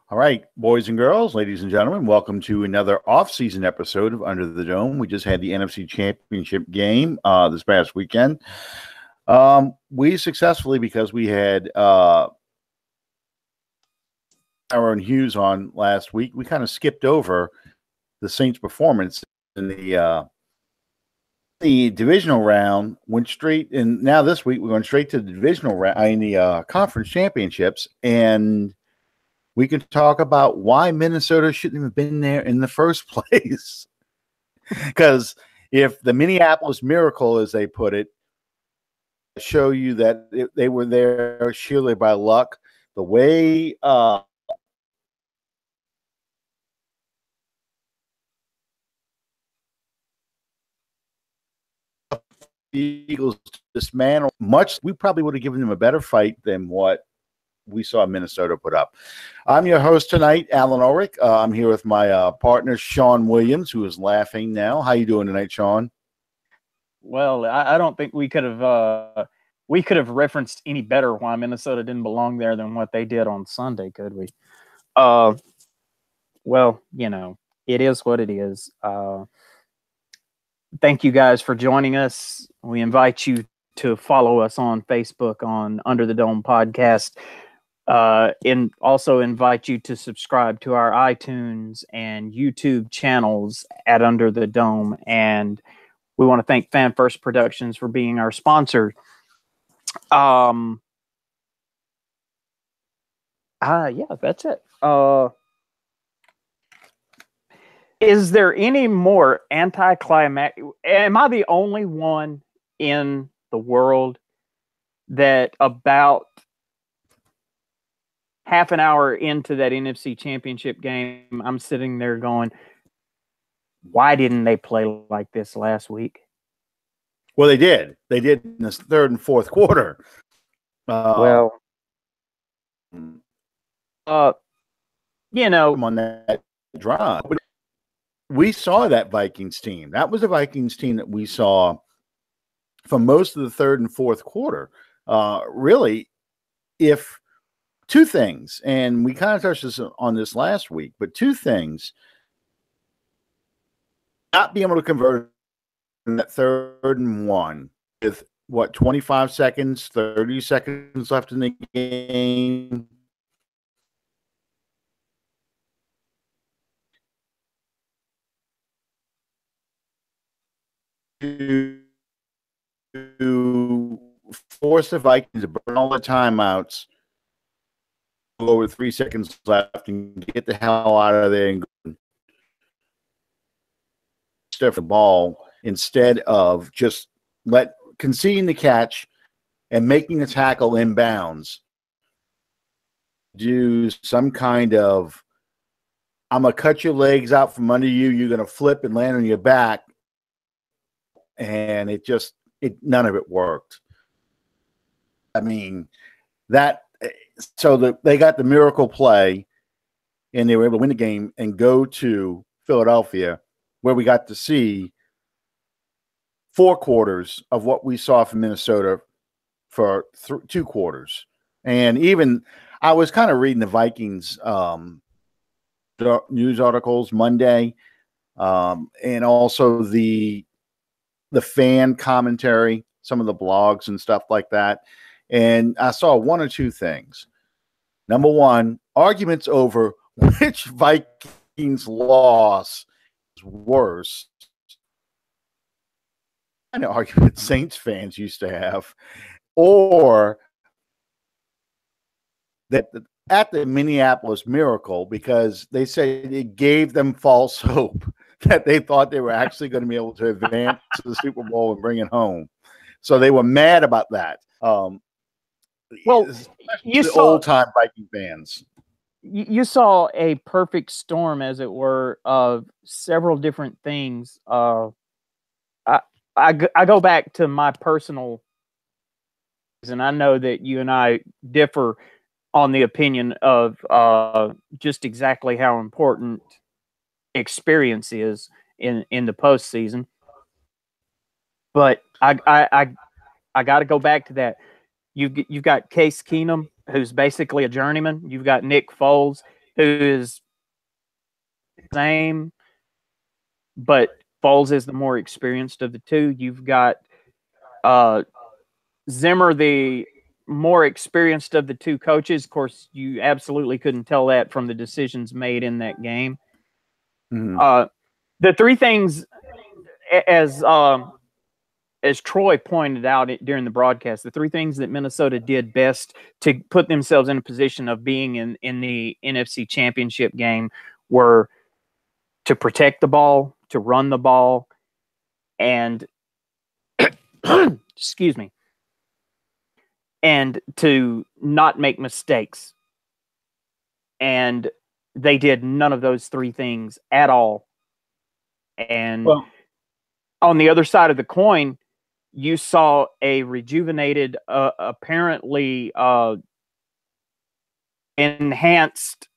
All right, boys and girls, ladies and gentlemen, welcome to another off-season episode of Under the Dome. We just had the NFC Championship game this past weekend. We successfully, because we had Aaron Hughes on last week, we kind of skipped over the Saints' performance in the divisional round. Went straight, and now this week we're going straight to the divisional round in the conference championships, and we can talk about why Minnesota shouldn't have been there in the first place. Because if the Minneapolis Miracle, as they put it, show you that they were there surely by luck, the way the Eagles dismantled much, we probably would have given them a better fight than what we saw Minnesota put up. I'm your host tonight, Alan Ulrich. I'm here with my partner, Sean Williams, who is laughing now. How you doing tonight, Sean? Well, I don't think we could have referenced any better why Minnesota didn't belong there than what they did on Sunday, could we? Well, you know, it is what it is. Thank you guys for joining us. We invite you to follow us on Facebook on Under the Dome Podcast. And also invite you to subscribe to our iTunes and YouTube channels at Under the Dome. And we want to thank Fan First Productions for being our sponsor. Yeah, that's it. Is there any more anticlimactic? Am I the only one in the world that about half an hour into that NFC Championship game, I'm sitting there going, why didn't they play like this last week? Well, they did. They did in the third and fourth quarter. You know, on that drive, we saw that Vikings team. That was a Vikings team that we saw for most of the third and fourth quarter. Really, if two things, and we kind of touched this on this last week, but two things: not being able to convert in that third and one with 25 seconds, 30 seconds left in the game. To force the Vikings to burn all the timeouts, over 3 seconds left, and get the hell out of there and stuff the ball instead of just conceding the catch and making the tackle inbounds. Do some kind of, I'm going to cut your legs out from under you. You're going to flip and land on your back. And none of it worked. I mean, they got the miracle play, and they were able to win the game and go to Philadelphia, where we got to see 4 quarters of what we saw from Minnesota for 2 quarters. And even I was kind of reading the Vikings news articles Monday, and also the fan commentary, some of the blogs and stuff like that. And I saw one or two things. Number one, arguments over which Vikings loss is worse. An argument Saints fans used to have, or that at the Minneapolis Miracle, because they said it gave them false hope that they thought they were actually going to be able to advance to the Super Bowl and bring it home. So they were mad about that. Well, you saw old-time Viking fans. You saw a perfect storm, as it were, of several different things. I go back to my personal, and I know that you and I differ on the opinion of just exactly how important experience is in the postseason. But I got to go back to that. You've got Case Keenum, who's basically a journeyman. You've got Nick Foles. who is same, but Foles is the more experienced of the two. You've got Zimmer, the more experienced of the two coaches. Of course, you absolutely couldn't tell that from the decisions made in that game. Mm-hmm. The three things, as Troy pointed out during the broadcast, the three things that Minnesota did best to put themselves in a position of being in the NFC Championship game were to protect the ball, to run the ball, and excuse me, and to not make mistakes. And they did none of those three things at all. And on the other side of the coin, you saw a rejuvenated, apparently enhanced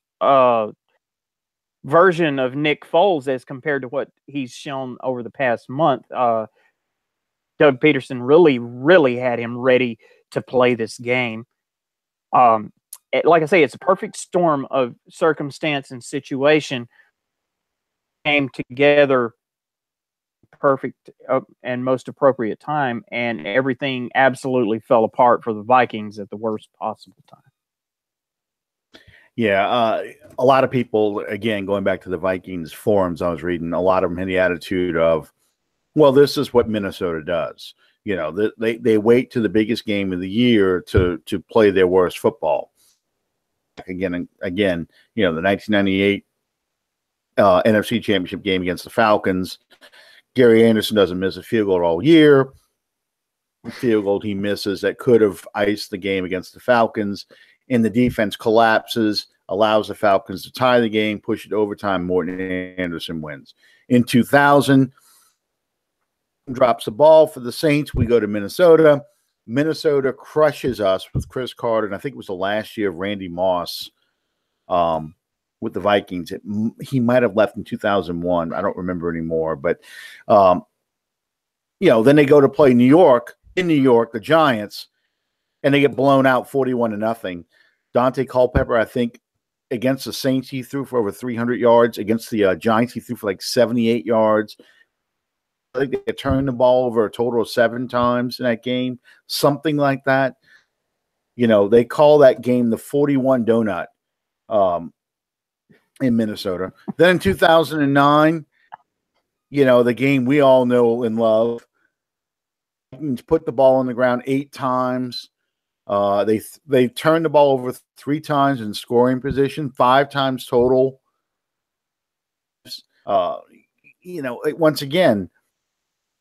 version of Nick Foles as compared to what he's shown over the past month. Doug Peterson really had him ready to play this game. Like I say, it's a perfect storm of circumstance and situation came together perfect and most appropriate time, and everything absolutely fell apart for the Vikings at the worst possible time. Yeah, a lot of people, again, going back to the Vikings forums I was reading, a lot of them had the attitude of, well, this is what Minnesota does. You know, they wait to the biggest game of the year to play their worst football. Again, you know, the 1998 NFC Championship game against the Falcons, Gary Anderson doesn't miss a field goal all year. The field goal he misses that could have iced the game against the Falcons, and the defense collapses, allows the Falcons to tie the game, push it to overtime. Morton Anderson wins. In 2000, drops the ball for the Saints. We go to Minnesota. Minnesota crushes us with Chris Carter, and I think it was the last year of Randy Moss with the Vikings. He might have left in 2001. I don't remember anymore. But, you know, then they go to play New York, the Giants, and they get blown out 41-0. Dante Culpepper, I think, against the Saints, he threw for over 300 yards. Against the Giants, he threw for like 78 yards. I think they turned the ball over a total of 7 times in that game, something like that. You know, they call that game the 41 donut in Minnesota. Then in 2009, you know, the game we all know and love, put the ball on the ground 8 times. They turned the ball over 3 times in scoring position, 5 times total. You know, once again,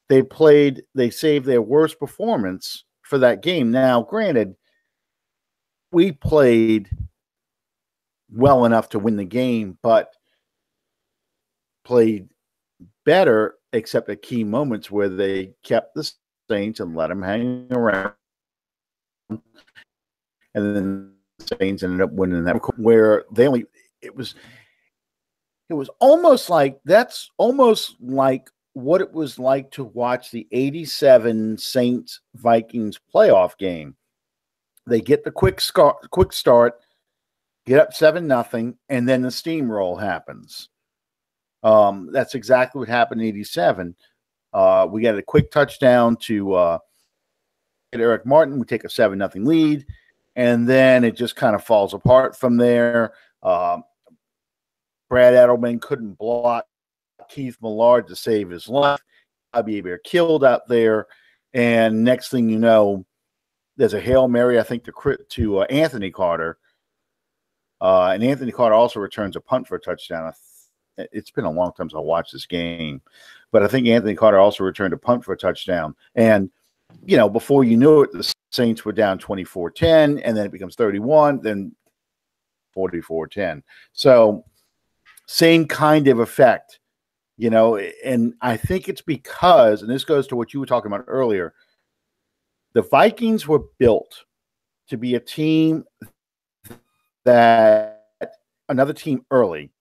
they saved their worst performance for that game. Now, granted, we played well enough to win the game, but played better except at key moments where they kept the Saints and let them hang around. And then the Saints ended up winning that, where they only it was almost like what it was like to watch the 87 Saints Vikings playoff game. They get the quick start, get up 7-0, and then the steamroll happens. That's exactly what happened in 87. We got a quick touchdown to Eric Martin. We take a 7-0 lead, and then it just kind of falls apart from there. Brad Edelman couldn't block Keith Millard to save his life. Bobby Bear killed out there, and next thing you know, there's a Hail Mary, I think, to Anthony Carter. And Anthony Carter also returns a punt for a touchdown. It's been a long time since I watched this game, but I think Anthony Carter also returned a punt for a touchdown. And, you know, before you knew it, the Saints were down 24-10, and then it becomes 31, then 44-10. So same kind of effect, you know, and I think it's because, and this goes to what you were talking about earlier, the Vikings were built to be a team that another team early.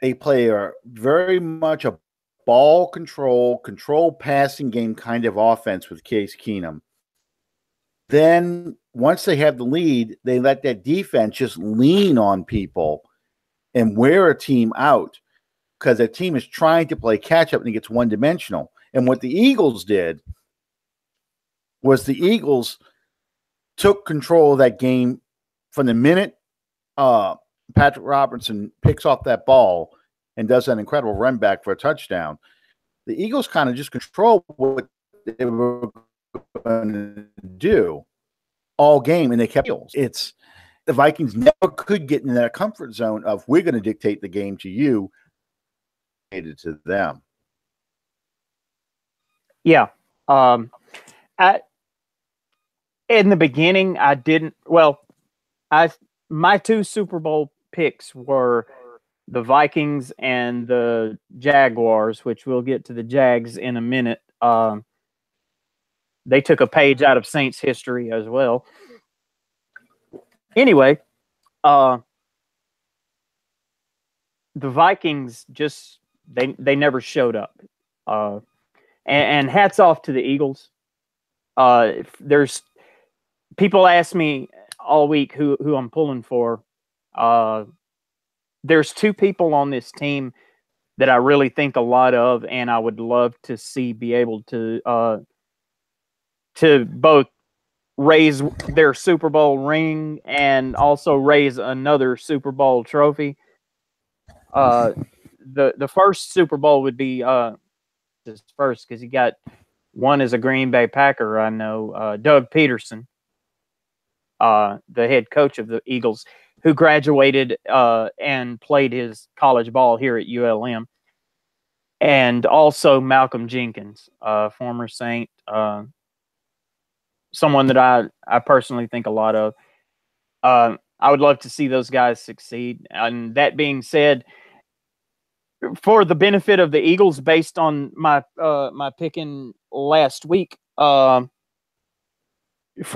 They play very much a ball control passing game kind of offense with Case Keenum. Then once they have the lead, they let that defense just lean on people and wear a team out because a team is trying to play catch up and it gets one dimensional. And what the Eagles did was the Eagles took control of that game from the minute Patrick Robinson picks off that ball and does that incredible run back for a touchdown. The Eagles kind of just control what they were going to do all game, and they kept heels. It's the Vikings never could get in that comfort zone of we're going to dictate the game to you, to them. Yeah. In the beginning, I didn't. Well, my two Super Bowl picks were the Vikings and the Jaguars, which we'll get to the Jags in a minute. They took a page out of Saints history as well. Anyway, the Vikings just they never showed up. And hats off to the Eagles. There's people ask me all week who I'm pulling for. There's two people on this team that I really think a lot of, and I would love to see be able to both raise their Super Bowl ring and also raise another Super Bowl trophy. The first Super Bowl would be his first because he got one as a Green Bay Packer. I know Doug Peterson, the head coach of the Eagles, who graduated and played his college ball here at ULM, and also Malcolm Jenkins, former Saint, someone that I personally think a lot of. I would love to see those guys succeed. And that being said, for the benefit of the Eagles, based on my picking last week, for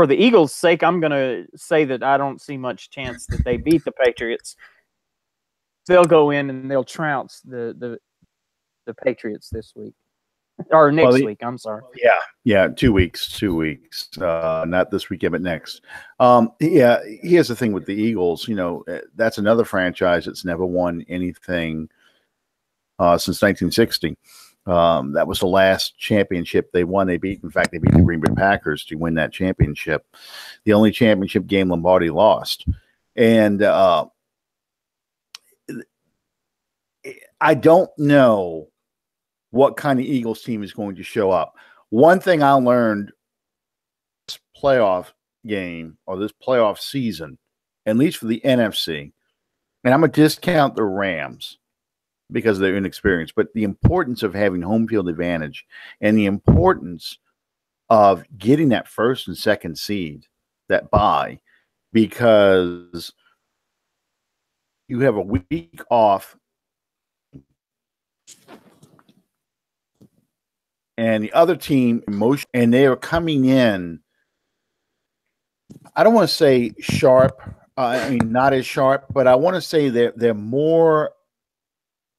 the Eagles' sake, I'm going to say that I don't see much chance that they beat the Patriots. They'll go in and they'll trounce the Patriots this week. Or next week, I'm sorry. Yeah, 2 weeks. Not this weekend, but next. Here's the thing with the Eagles. You know, that's another franchise that's never won anything since 1960. That was the last championship they won. In fact, they beat the Green Bay Packers to win that championship. The only championship game Lombardi lost. And I don't know what kind of Eagles team is going to show up. One thing I learned this playoff game or this playoff season, at least for the NFC, and I'm going to discount the Rams because they're inexperienced, but the importance of having home field advantage and the importance of getting that first and second seed, that bye, because you have a week off and the other team emotion, and they are coming in. I don't want to say sharp. Not as sharp, but I want to say they're more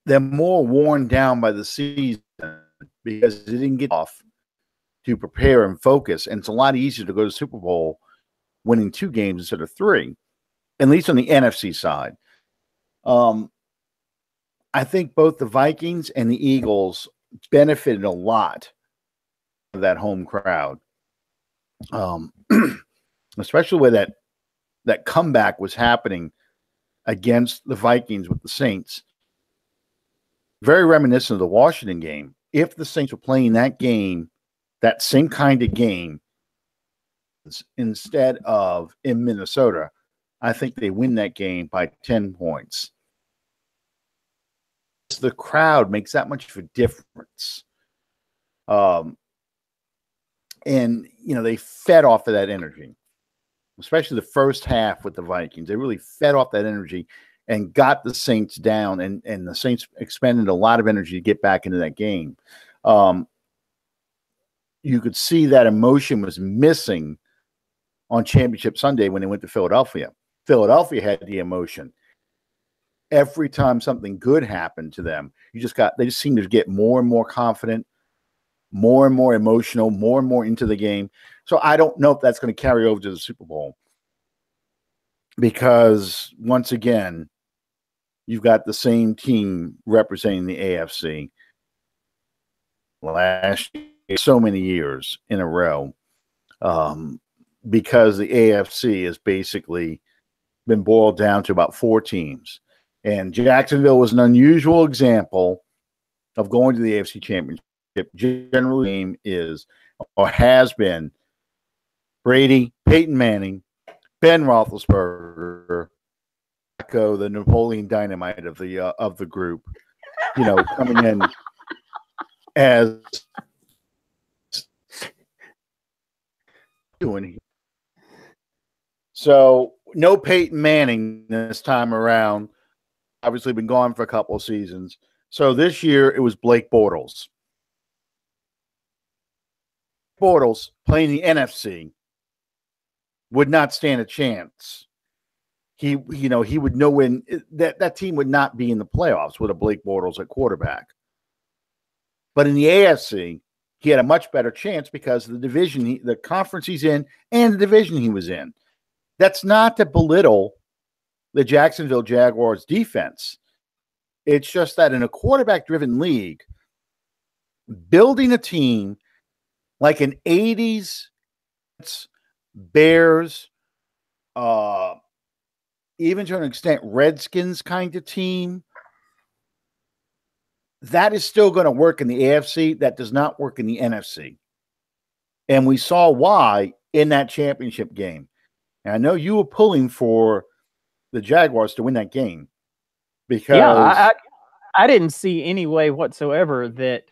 worn down by the season because they didn't get off to prepare and focus. And it's a lot easier to go to the Super Bowl winning 2 games instead of 3, at least on the NFC side. I think both the Vikings and the Eagles benefited a lot of that home crowd, especially where that comeback was happening against the Vikings with the Saints. Very reminiscent of the Washington game. If the Saints were playing that game, that same kind of game, instead of in Minnesota, I think they win that game by 10 points. The crowd makes that much of a difference. And, you know, they fed off of that energy, especially the first half with the Vikings. They really fed off that energy and got the Saints down, and the Saints expended a lot of energy to get back into that game. You could see that emotion was missing on Championship Sunday when they went to Philadelphia. Philadelphia had the emotion. Every time something good happened to them, they just seemed to get more and more confident, more and more emotional, more and more into the game. So I don't know if that's going to carry over to the Super Bowl because, once again, you've got the same team representing the AFC last year, so many years in a row, because the AFC has basically been boiled down to about 4 teams. And Jacksonville was an unusual example of going to the AFC Championship. Generally, the game is or has been Brady, Peyton Manning, Ben Roethlisberger, the Napoleon Dynamite of the group, coming in as doing. So no Peyton Manning this time around. Obviously, been gone for a couple of seasons. So this year it was Blake Bortles. Bortles playing the NFC would not stand a chance. He would know when that team would not be in the playoffs with a Blake Bortles at quarterback. But in the AFC, he had a much better chance because of the division, the conference he's in, and the division he was in. That's not to belittle the Jacksonville Jaguars defense. It's just that in a quarterback-driven league, building a team like an 80s Bears, even to an extent Redskins kind of team, that is still going to work in the AFC. That does not work in the NFC. And we saw why in that championship game. And I know you were pulling for the Jaguars to win that game because I didn't see any way whatsoever that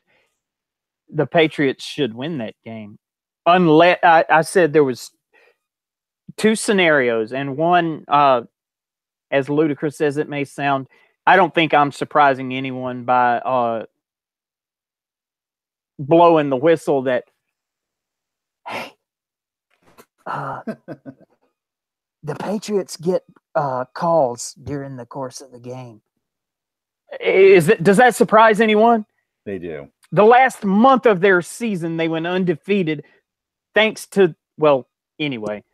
the Patriots should win that game. Unless I said there was 2 scenarios, and one, as ludicrous as it may sound, I don't think I'm surprising anyone by blowing the whistle that, hey, the Patriots get calls during the course of the game. Does that surprise anyone? They do. The last month of their season, they went undefeated thanks to, anyway.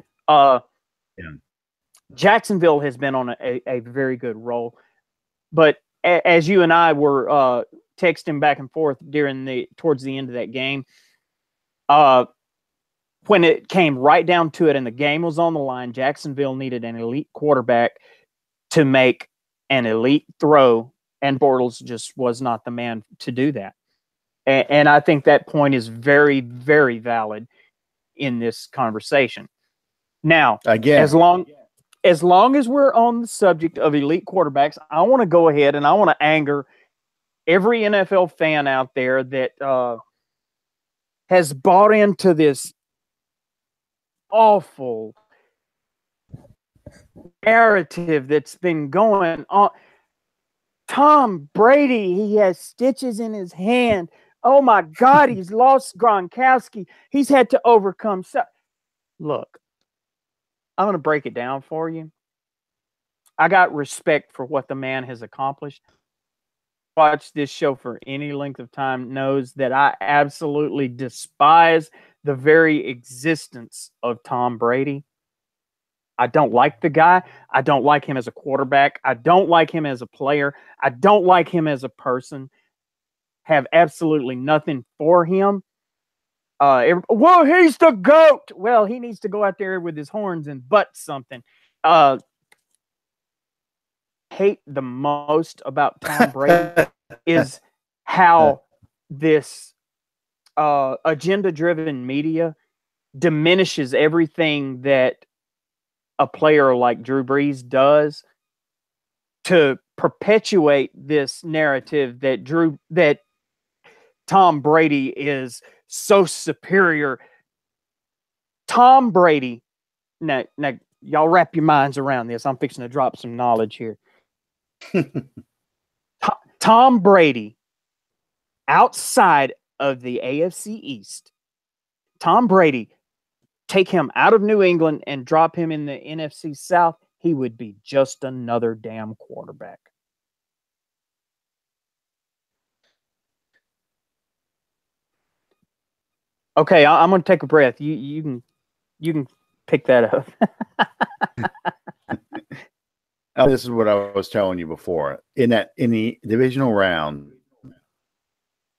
Jacksonville has been on a very good roll. But as you and I were texting back and forth towards the end of that game, when it came right down to it and the game was on the line, Jacksonville needed an elite quarterback to make an elite throw, and Bortles just was not the man to do that. And I think that point is very, very valid in this conversation. Now, again, as long as we're on the subject of elite quarterbacks, I want to go ahead and I want to anger every NFL fan out there that has bought into this awful narrative that's been going on. Tom Brady, he has stitches in his hand. Oh my God, he's lost Gronkowski. He's had to overcome. Look, I'm going to break it down for you. I got respect for what the man has accomplished. Watch this show for any length of time knows that I absolutely despise the very existence of Tom Brady. I don't like the guy. I don't like him as a quarterback. I don't like him as a player. I don't like him as a person. Have absolutely nothing for him. He's the GOAT. Well, he needs to go out there with his horns and butt something. Hate the most about Tom Brady is how this agenda-driven media diminishes everything that a player like Drew Brees does to perpetuate this narrative that Tom Brady is so superior. Tom Brady, now y'all wrap your minds around this. I'm fixing to drop some knowledge here. Tom Brady, outside of the AFC East, Tom Brady, take him out of New England and drop him in the NFC South, he would be just another damn quarterback. Okay, I'm going to take a breath. You can You can pick that up. This is what I was telling you before. In the divisional round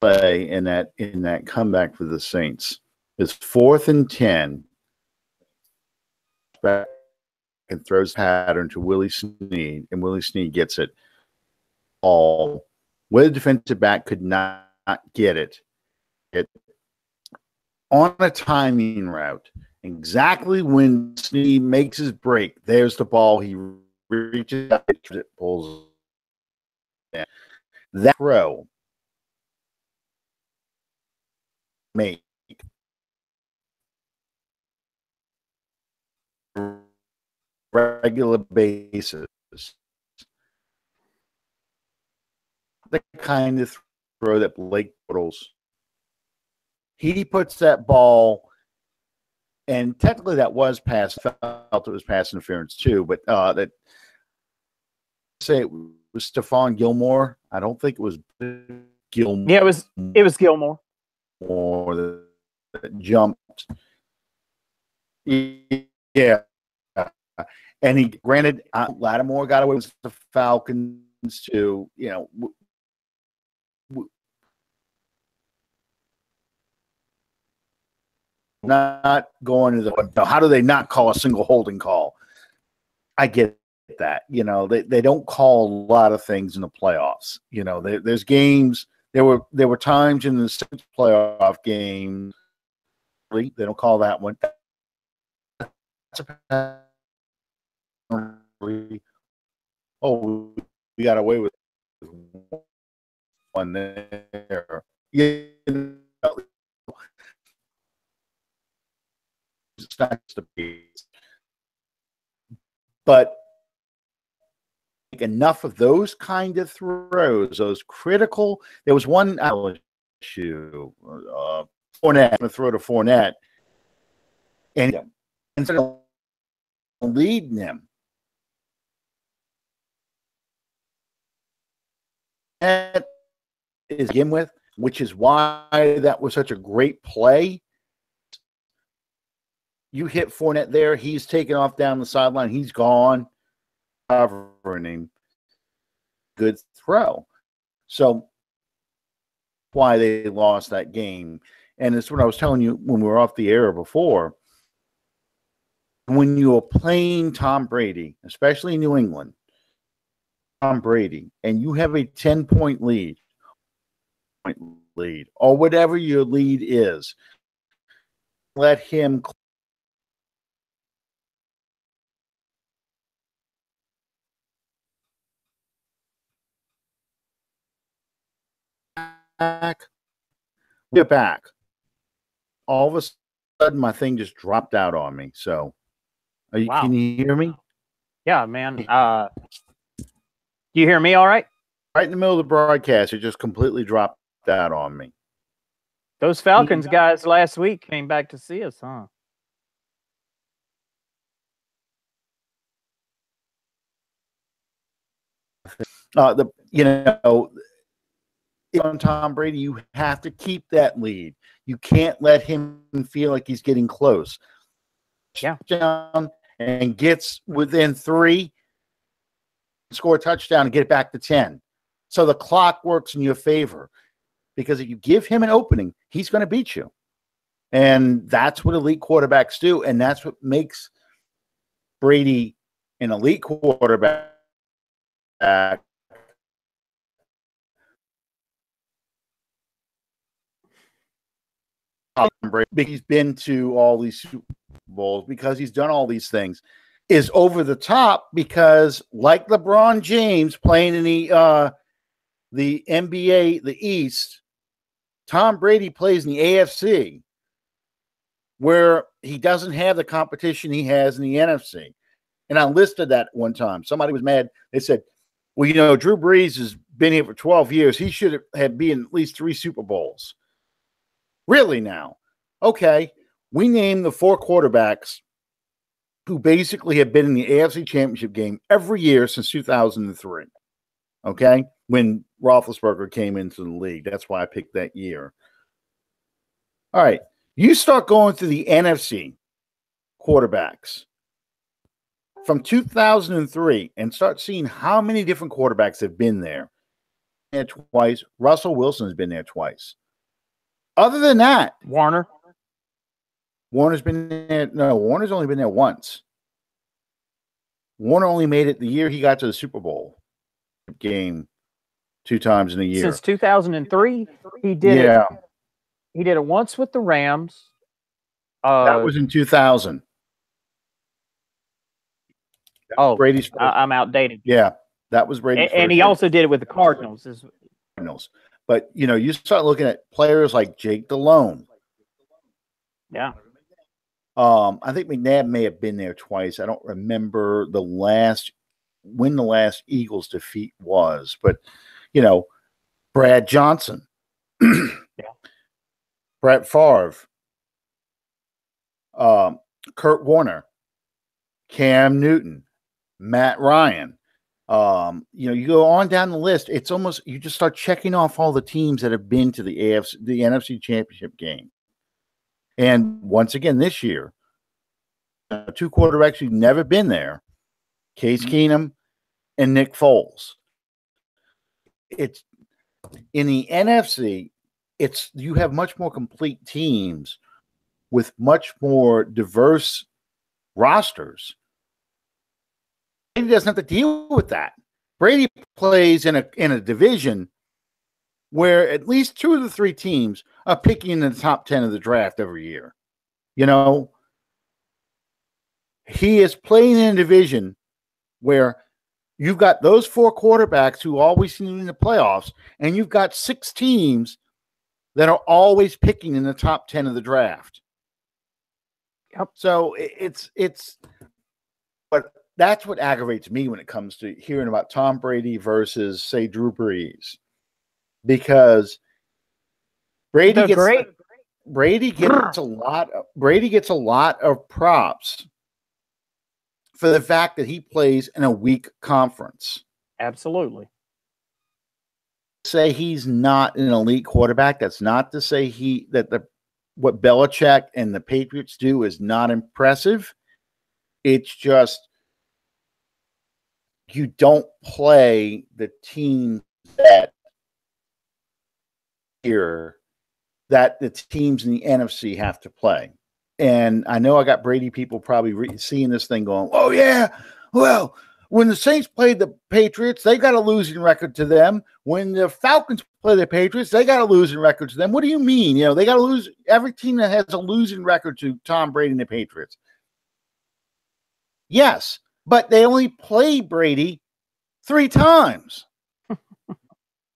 play, in that comeback for the Saints, it's 4th and 10. Back and throws pattern to Willie Snead, and Willie Snead gets it all. Where the defensive back could not get it on a timing route. Exactly when Snead makes his break, there's the ball. He reaches out, it pulls in. That throw made regular basis. The kind of throw that Blake Bortles, he puts that ball, and technically that was pass. Felt it was pass interference too, but that say it was Stephon Gilmore. I don't think it was Gilmore. Yeah, it was Gilmore. That jumped. Yeah. And he granted Lattimore got away with the Falcons too, not going to the how do they not call a single holding call? I get that. They don't call a lot of things in the playoffs. There's games. There were times in the sixth playoff game they don't call that one. Oh, we got away with one there. But enough of those kind of throws, those critical. There was one issue, Fournette, to throw to Fournette, and instead of leading him, that is begin with, which is why that was such a great play. You hit Fournette there, he's taken off down the sideline, he's gone. Covering him, good throw. So why they lost that game, and it's what I was telling you when we were off the air before. When you are playing Tom Brady, especially in New England, Tom Brady, and you have a 10-point lead, or whatever your lead is, let him get back. All of a sudden, my thing just dropped out on me. So, Wow. Can you hear me? Yeah, man. You hear me all right? Right in the middle of the broadcast, it just completely dropped out on me. Those Falcons guys last week came back to see us, huh? On Tom Brady, you have to keep that lead. You can't let him feel like he's getting close. Yeah. Down and gets within 3, score a touchdown and get it back to 10. So the clock works in your favor, because if you give him an opening, he's going to beat you. And that's what elite quarterbacks do. And that's what makes Brady an elite quarterback. He's been to all these Super Bowls because he's done all these things, is over the top, because like LeBron James playing in the NBA, the East, Tom Brady plays in the AFC, where he doesn't have the competition he has in the NFC. And I listed that one time. Somebody was mad. They said, well, Drew Brees has been here for 12 years. He should have been at least 3 Super Bowls. Really now? Okay. We named the 4 quarterbacks who basically have been in the AFC Championship game every year since 2003. Okay? When Roethlisberger came into the league. That's why I picked that year. All right. You start going through the NFC. quarterbacks from 2003 and start seeing how many different quarterbacks have been there. And twice. Russell Wilson has been there twice. Other than that, Warner's been there. No, Warner's only been there once. Warner only made it the year he got to the Super Bowl game 2 times in a year. Since 2003, he did it. He did it once with the Rams. That was in 2000. Brady's. I'm outdated. Yeah, that was Brady's. And he also did it with the Cardinals. But, you start looking at players like Jake Delhomme. Yeah. I think McNabb may have been there twice. I don't remember when the last Eagles defeat was, but Brad Johnson, Brett Favre, Kurt Warner, Cam Newton, Matt Ryan. You go on down the list. It's almost, you just start checking off all the teams that have been to the NFC Championship game. And once again, this year, 2 quarterbacks who've never been there, Case Keenum and Nick Foles. It's in the NFC, you have much more complete teams with much more diverse rosters. Brady doesn't have to deal with that. Brady plays in a division where at least 2 of the 3 teams are picking in the top 10 of the draft every year. He is playing in a division where you've got those 4 quarterbacks who always seem in the playoffs, and you've got 6 teams that are always picking in the top 10 of the draft. Yep. So but that's what aggravates me when it comes to hearing about Tom Brady versus, say, Drew Brees. Because Brady gets a lot of props for the fact that he plays in a weak conference. Absolutely. Say he's not an elite quarterback. That's not to say what Belichick and the Patriots do is not impressive. It's just you don't play the team that the teams in the NFC have to play. And I know I got Brady people probably seeing this thing going, oh, yeah, well, when the Saints played the Patriots, they got a losing record to them. When the Falcons play the Patriots, they got a losing record to them. What do you mean? They got to lose. Every team that has a losing record to Tom Brady and the Patriots. Yes, but they only play Brady 3 times.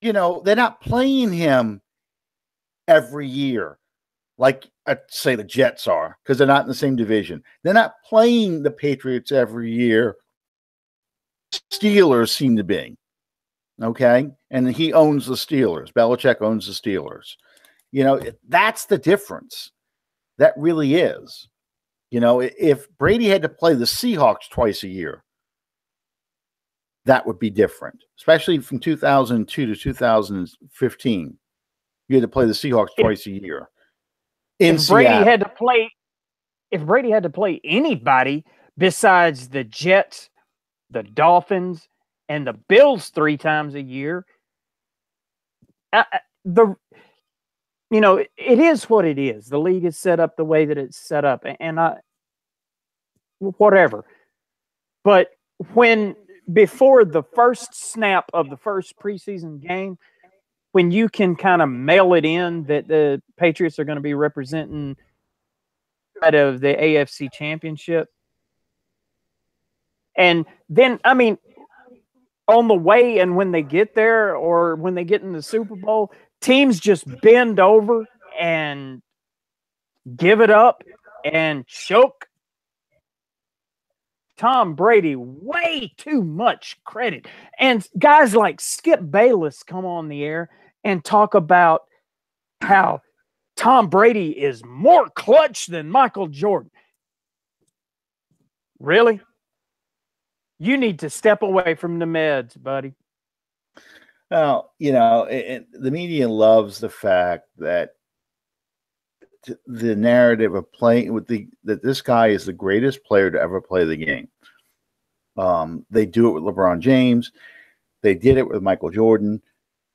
They're not playing him every year like say the Jets are, because they're not in the same division. They're not playing the Patriots every year. Steelers seem to be. Okay? And he owns the Steelers. Belichick owns the Steelers. That's the difference. That really is. If Brady had to play the Seahawks twice a year, that would be different, especially from 2002 to 2015. You had to play the Seahawks twice a year. If Brady had to play anybody besides the Jets, the Dolphins, and the Bills 3 times a year, it is what it is. The league is set up the way that it's set up, and whatever. But before the first snap of the first preseason game, when you can kind of mail it in that the Patriots are going to be representing out of the AFC Championship. And then, on the way and when they get there or when they get in the Super Bowl, teams just bend over and give it up and choke. Tom Brady, way too much credit. And guys like Skip Bayless come on the air and talk about how Tom Brady is more clutch than Michael Jordan. Really? You need to step away from the meds, buddy. Well, the media loves the fact that the narrative of playing with that this guy is the greatest player to ever play the game. They do it with LeBron James. They did it with Michael Jordan.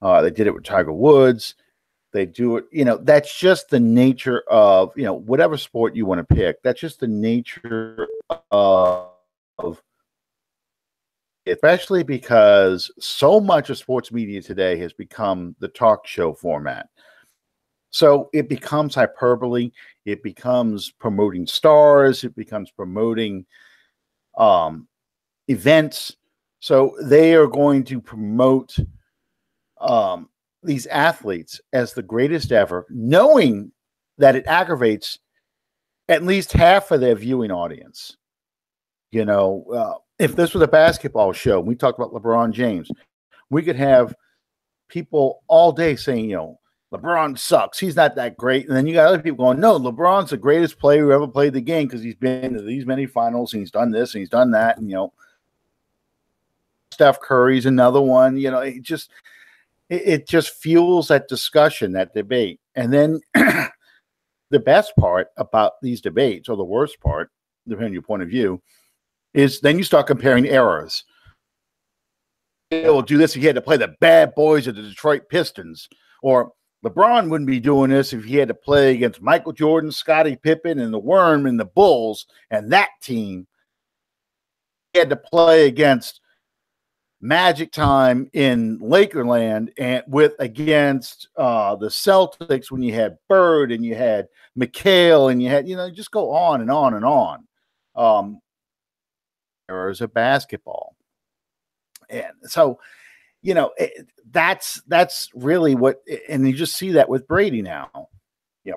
They did it with Tiger Woods. They do it, that's just the nature of, whatever sport you want to pick. That's just the nature of, especially because so much of sports media today has become the talk show format. So it becomes hyperbole. It becomes promoting stars. It becomes promoting events. So they are going to promote these athletes as the greatest ever, knowing that it aggravates at least half of their viewing audience. If this was a basketball show, we talked about LeBron James, we could have people all day saying, LeBron sucks. He's not that great. And then you got other people going, no, LeBron's the greatest player who ever played the game because he's been to these many finals and he's done this and he's done that. And, Steph Curry's another one. It just fuels that discussion, that debate. And then the best part about these debates, or the worst part, depending on your point of view, is then you start comparing eras. We'll do this if he had to play the bad boys of the Detroit Pistons. Or LeBron wouldn't be doing this if he had to play against Michael Jordan, Scottie Pippen, and the Worm and the Bulls and that team. He had to play against Magic time in Lakerland and against the Celtics when you had Bird and you had McHale and you had, just go on and on and on. Eras of basketball. And so, that's really what, and you just see that with Brady now.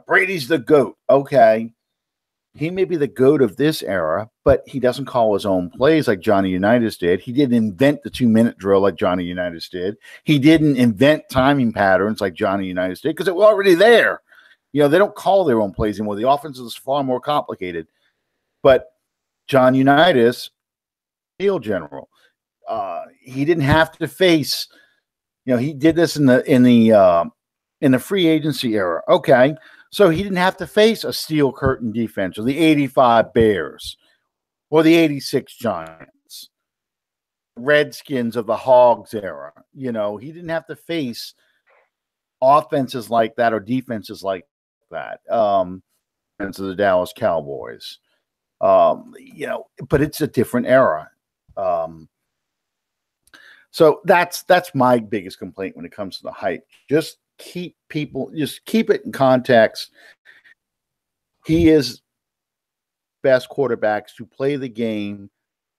Brady's the GOAT. Okay. He may be the GOAT of this era, but he doesn't call his own plays like Johnny Unitas did. He didn't invent the 2-minute drill like Johnny Unitas did. He didn't invent timing patterns like Johnny Unitas did because it was already there. They don't call their own plays anymore. The offense is far more complicated. But John Unitas, field general, he didn't have to face. He did this in the free agency era. Okay. So he didn't have to face a steel curtain defense or the 85 Bears or the 86 Giants, Redskins of the Hogs era. He didn't have to face offenses like that or defenses like that. Against the Dallas Cowboys. But it's a different era. So that's my biggest complaint when it comes to the hype. Just keep it in context. He is best quarterbacks to play the game,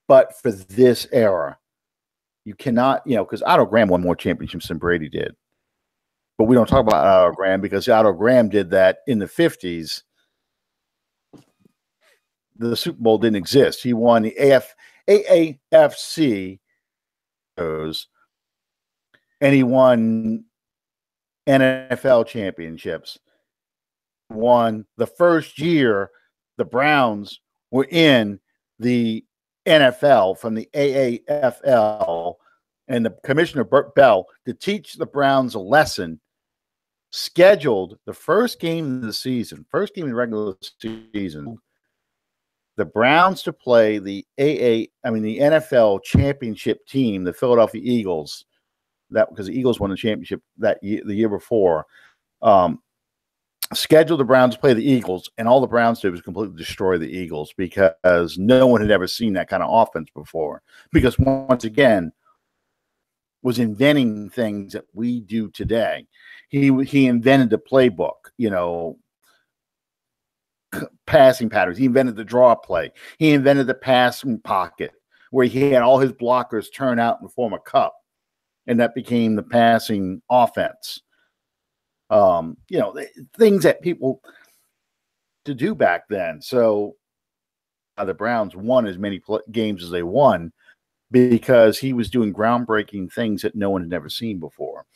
but for this era, you cannot, because Otto Graham won more championships than Brady did. But we don't talk about Otto Graham because Otto Graham did that in the 50s. The Super Bowl didn't exist. He won the AAFC, and he won NFL championships. Won the first year the Browns were in the NFL from the AAFL, and the commissioner, Burt Bell, to teach the Browns a lesson, scheduled the first game of the season, first game of the regular season, the Browns to play the NFL championship team, the Philadelphia Eagles, because the Eagles won the championship that year, the year before, scheduled the Browns to play the Eagles, and all the Browns did was completely destroy the Eagles because no one had ever seen that kind of offense before. Because once again, was inventing things that we do today. He invented the playbook, passing patterns. He invented the draw play. He invented the passing pocket where he had all his blockers turn out and form a cup, and that became the passing offense. Things that people to do back then. So the Browns won as many games as they won because he was doing groundbreaking things that no one had never seen before.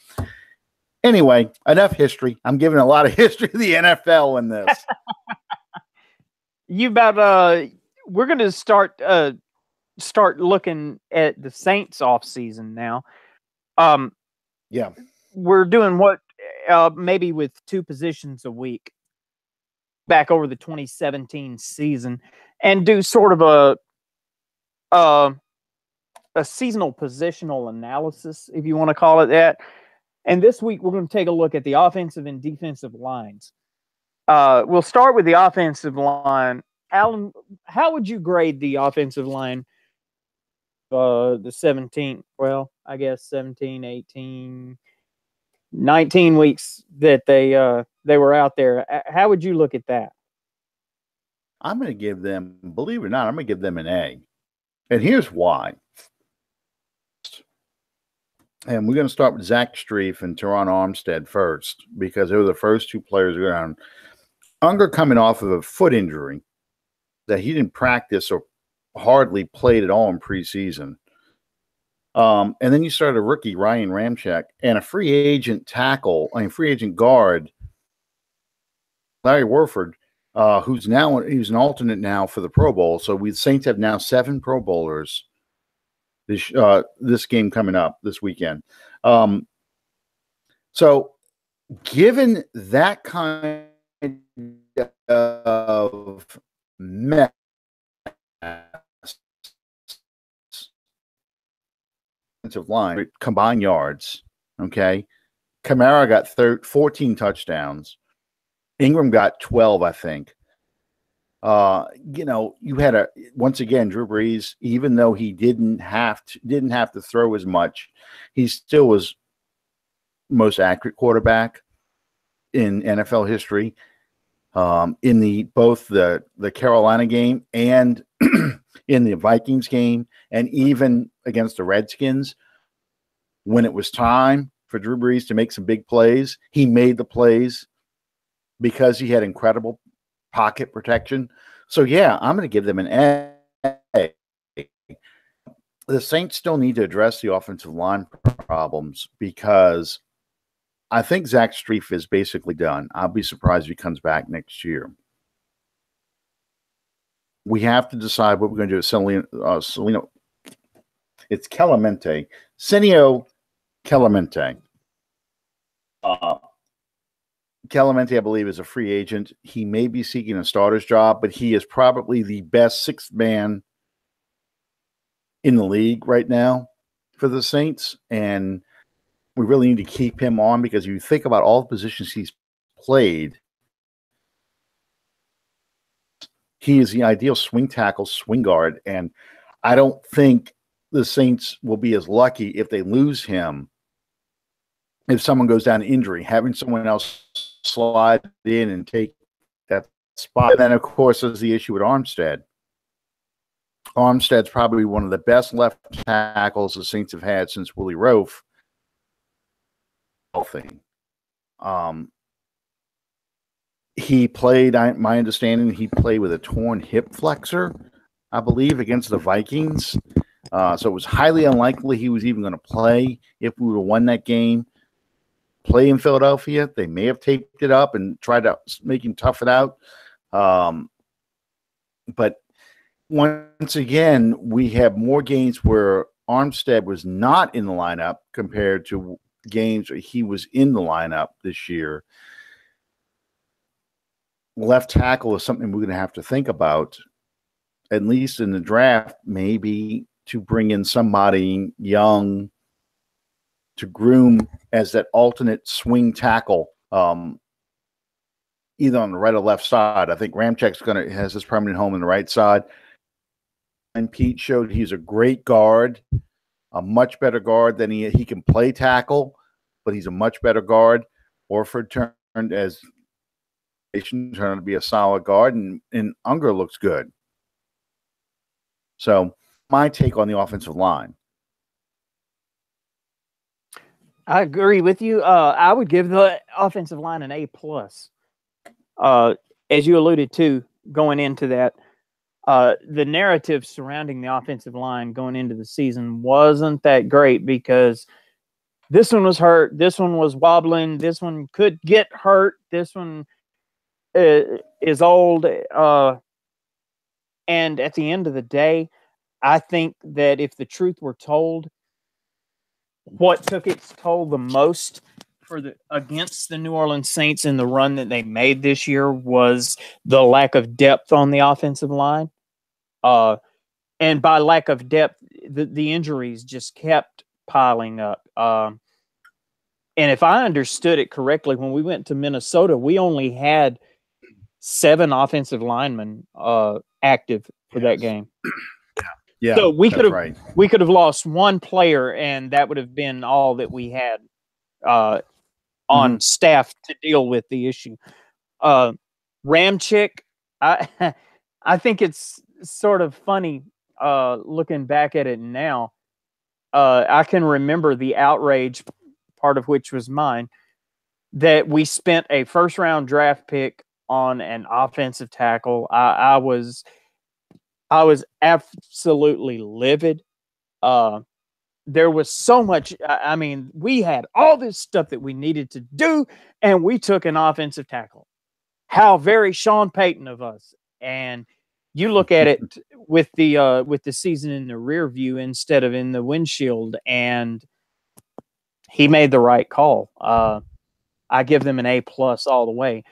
Anyway, enough history. I'm giving a lot of history to the NFL in this. We're going to start looking at the Saints off season now. Yeah. We're doing what maybe with 2 positions a week. back over the 2017 season and do sort of a seasonal positional analysis, if you want to call it that. And this week, we're going to take a look at the offensive and defensive lines. We'll start with the offensive line. Alan, how would you grade the offensive line the 17, well, I guess 17, 18, 19 weeks that they were out there? How would you look at that? I'm going to give them, believe it or not, I'm going to give them an A. And here's why. And we're going to start with Zach Strief and Teron Armstead first, because they were the first two players around. Unger coming off of a foot injury that he didn't practice or hardly played at all in preseason. And then you started a rookie, Ryan Ramczyk, and a free agent guard, Larry Warford, who's an alternate now for the Pro Bowl. So the Saints have now 7 Pro Bowlers this game coming up this weekend. So given that kind of mess, offensive line, combined yards, okay, Kamara got 14 touchdowns. Ingram got 12, I think. You had once again, Drew Brees, even though he didn't have to throw as much, he still was most accurate quarterback in NFL history. In both the Carolina game and in the Vikings game, and even against the Redskins, when it was time for Drew Brees to make some big plays, he made the plays because he had incredible pocket protection. So, yeah, I'm going to give them an A. The Saints still need to address the offensive line problems because I think Zach Strief is basically done. I'll be surprised if he comes back next year. We have to decide what we're going to do with Celino. It's Clemente. Senio Clemente. Clemente, I believe, is a free agent. He may be seeking a starter's job, but he is probably the best sixth man in the league right now for the Saints. And we really need to keep him on because if you think about all the positions he's played, he is the ideal swing tackle, swing guard. And I don't think the Saints will be as lucky if they lose him. If someone goes down to injury, having someone else slide in and take that spot. And then, of course, there's the issue with Armstead. Armstead's probably one of the best left tackles the Saints have had since Willie Roaf. He played, my understanding, he played with a torn hip flexor, I believe, against the Vikings. So it was highly unlikely he was even going to play if we would have won that game. Play in Philadelphia. They may have taped it up and tried to make him tough it out. But once again, we have more games where Armstead was not in the lineup compared to games where he was in the lineup this year. Left tackle is something we're going to have to think about, at least in the draft, maybe to bring in somebody young to groom as that alternate swing tackle, either on the right or left side. I think Ramczyk's has his permanent home on the right side. And Pete showed he's a great guard, a much better guard than he can play tackle, but he's a much better guard. Orford turned to be a solid guard, and Unger looks good. So my take on the offensive line. I agree with you. I would give the offensive line an A+. As you alluded to going into that, the narrative surrounding the offensive line going into the season wasn't that great because this one was hurt, this one was wobbling, this one could get hurt, this one is old. And at the end of the day, I think that if the truth were told, what took its toll the most against the New Orleans Saints in the run that they made this year was the lack of depth on the offensive line. And by lack of depth, the injuries just kept piling up. And if I understood it correctly, when we went to Minnesota, we only had 7 offensive linemen active for that game. Yeah, so we could have lost 1 player, and that would have been all that we had on staff to deal with the issue. Ramczyk, I think it's sort of funny looking back at it now. I can remember the outrage, part of which was mine, that we spent a first-round draft pick on an offensive tackle. I was absolutely livid. There was so much. I mean, we had all this stuff that we needed to do, and we took an offensive tackle. How very Sean Payton of us. And you look at it with the season in the rear view instead of in the windshield, and he made the right call. I give them an A+ all the way.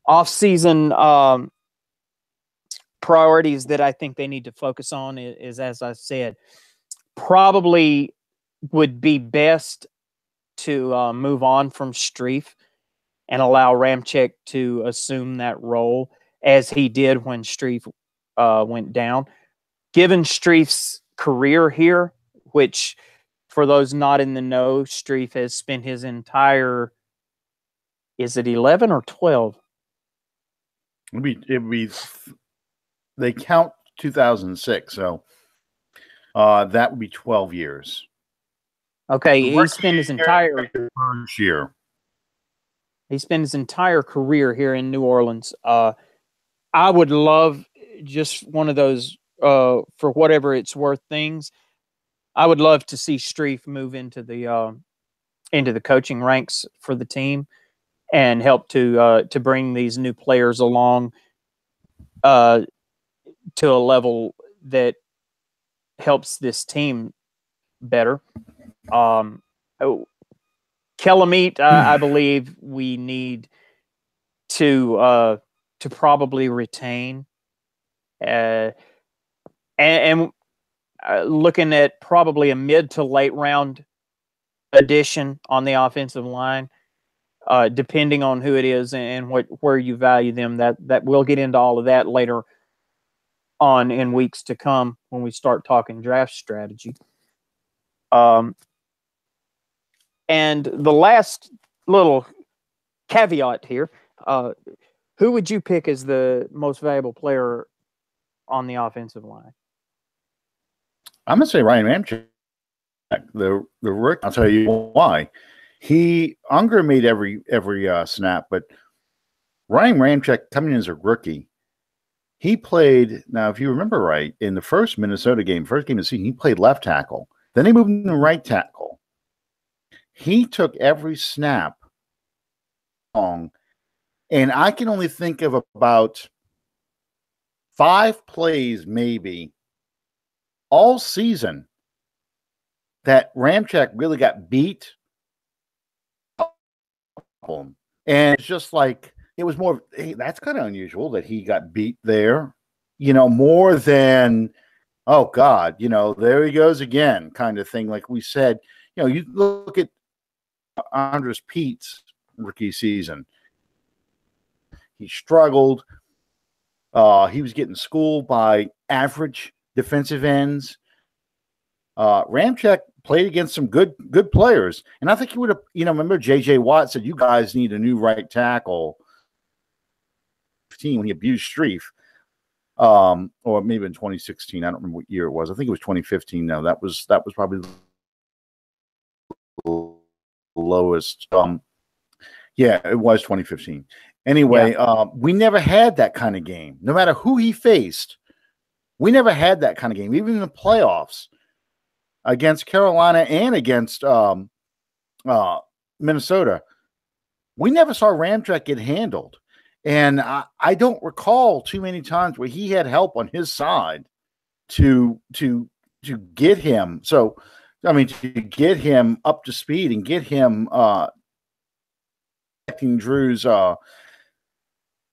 Off-season priorities that I think they need to focus on is, as I said, probably would be best to move on from Strief and allow Ramczyk to assume that role as he did when Strief went down. Given Strief's career here, which for those not in the know, Strief has spent his entire, is it 11 or 12? It'd be they count 2006, so that would be 12 years. Okay, he spent his entire year. He spent his entire career here in New Orleans. I would love just one of those, for whatever it's worth, things. I would love to see Strief move into the coaching ranks for the team and help to bring these new players along to a level that helps this team better. Kelameet, I believe we need to probably retain, and looking at probably a mid to late round addition on the offensive line, depending on who it is and where you value them. That we'll get into all of that later on in weeks to come when we start talking draft strategy. And the last little caveat here, who would you pick as the most valuable player on the offensive line? I'm going to say Ryan Ramczyk, the rook. I'll tell you why. Unger made every snap, but Ryan Ramczyk coming in as a rookie, he played, now if you remember right, in the first Minnesota game, first game of the season, he played left tackle. Then they moved him to right tackle. He took every snap long, and I can only think of about 5 plays maybe all season that Ramczyk really got beat. And it's just like, it was more, hey, that's kind of unusual that he got beat there, more than, oh God, there he goes again kind of thing. Like we said, you look at Andres Pete's rookie season. He struggled. He was getting schooled by average defensive ends. Ramczyk played against some good players. And I think he would have, remember J.J. Watt said, you guys need a new right tackle when he abused Strief. Or maybe in 2016. I don't remember what year it was. I think it was 2015. No, that was probably the lowest. Yeah, it was 2015. Anyway, we never had that kind of game. No matter who he faced, we never had that kind of game. Even in the playoffs against Carolina and against Minnesota, we never saw Ramczyk get handled. And I don't recall too many times where he had help on his side to get him. So, I mean, to get him up to speed and get him Drew's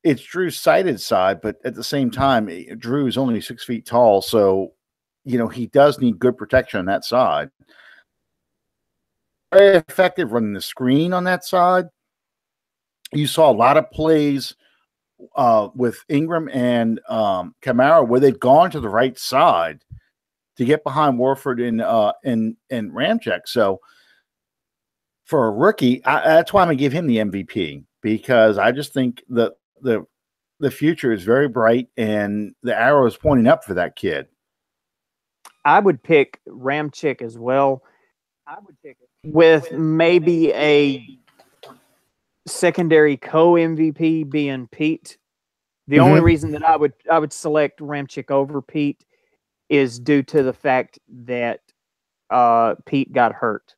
it's Drew's sighted side, but at the same time, Drew is only 6 feet tall, so he does need good protection on that side. Very effective running the screen on that side. You saw a lot of plays with Ingram and Kamara where they've gone to the right side to get behind Warford and Ramczyk. So for a rookie, that's why I'm gonna give him the MVP, because I just think the future is very bright and the arrow is pointing up for that kid. I would pick Ramczyk as well. I would pick it with maybe a secondary co-MVP being Pete. The only reason that I would select Ramczyk over Pete is due to the fact that Pete got hurt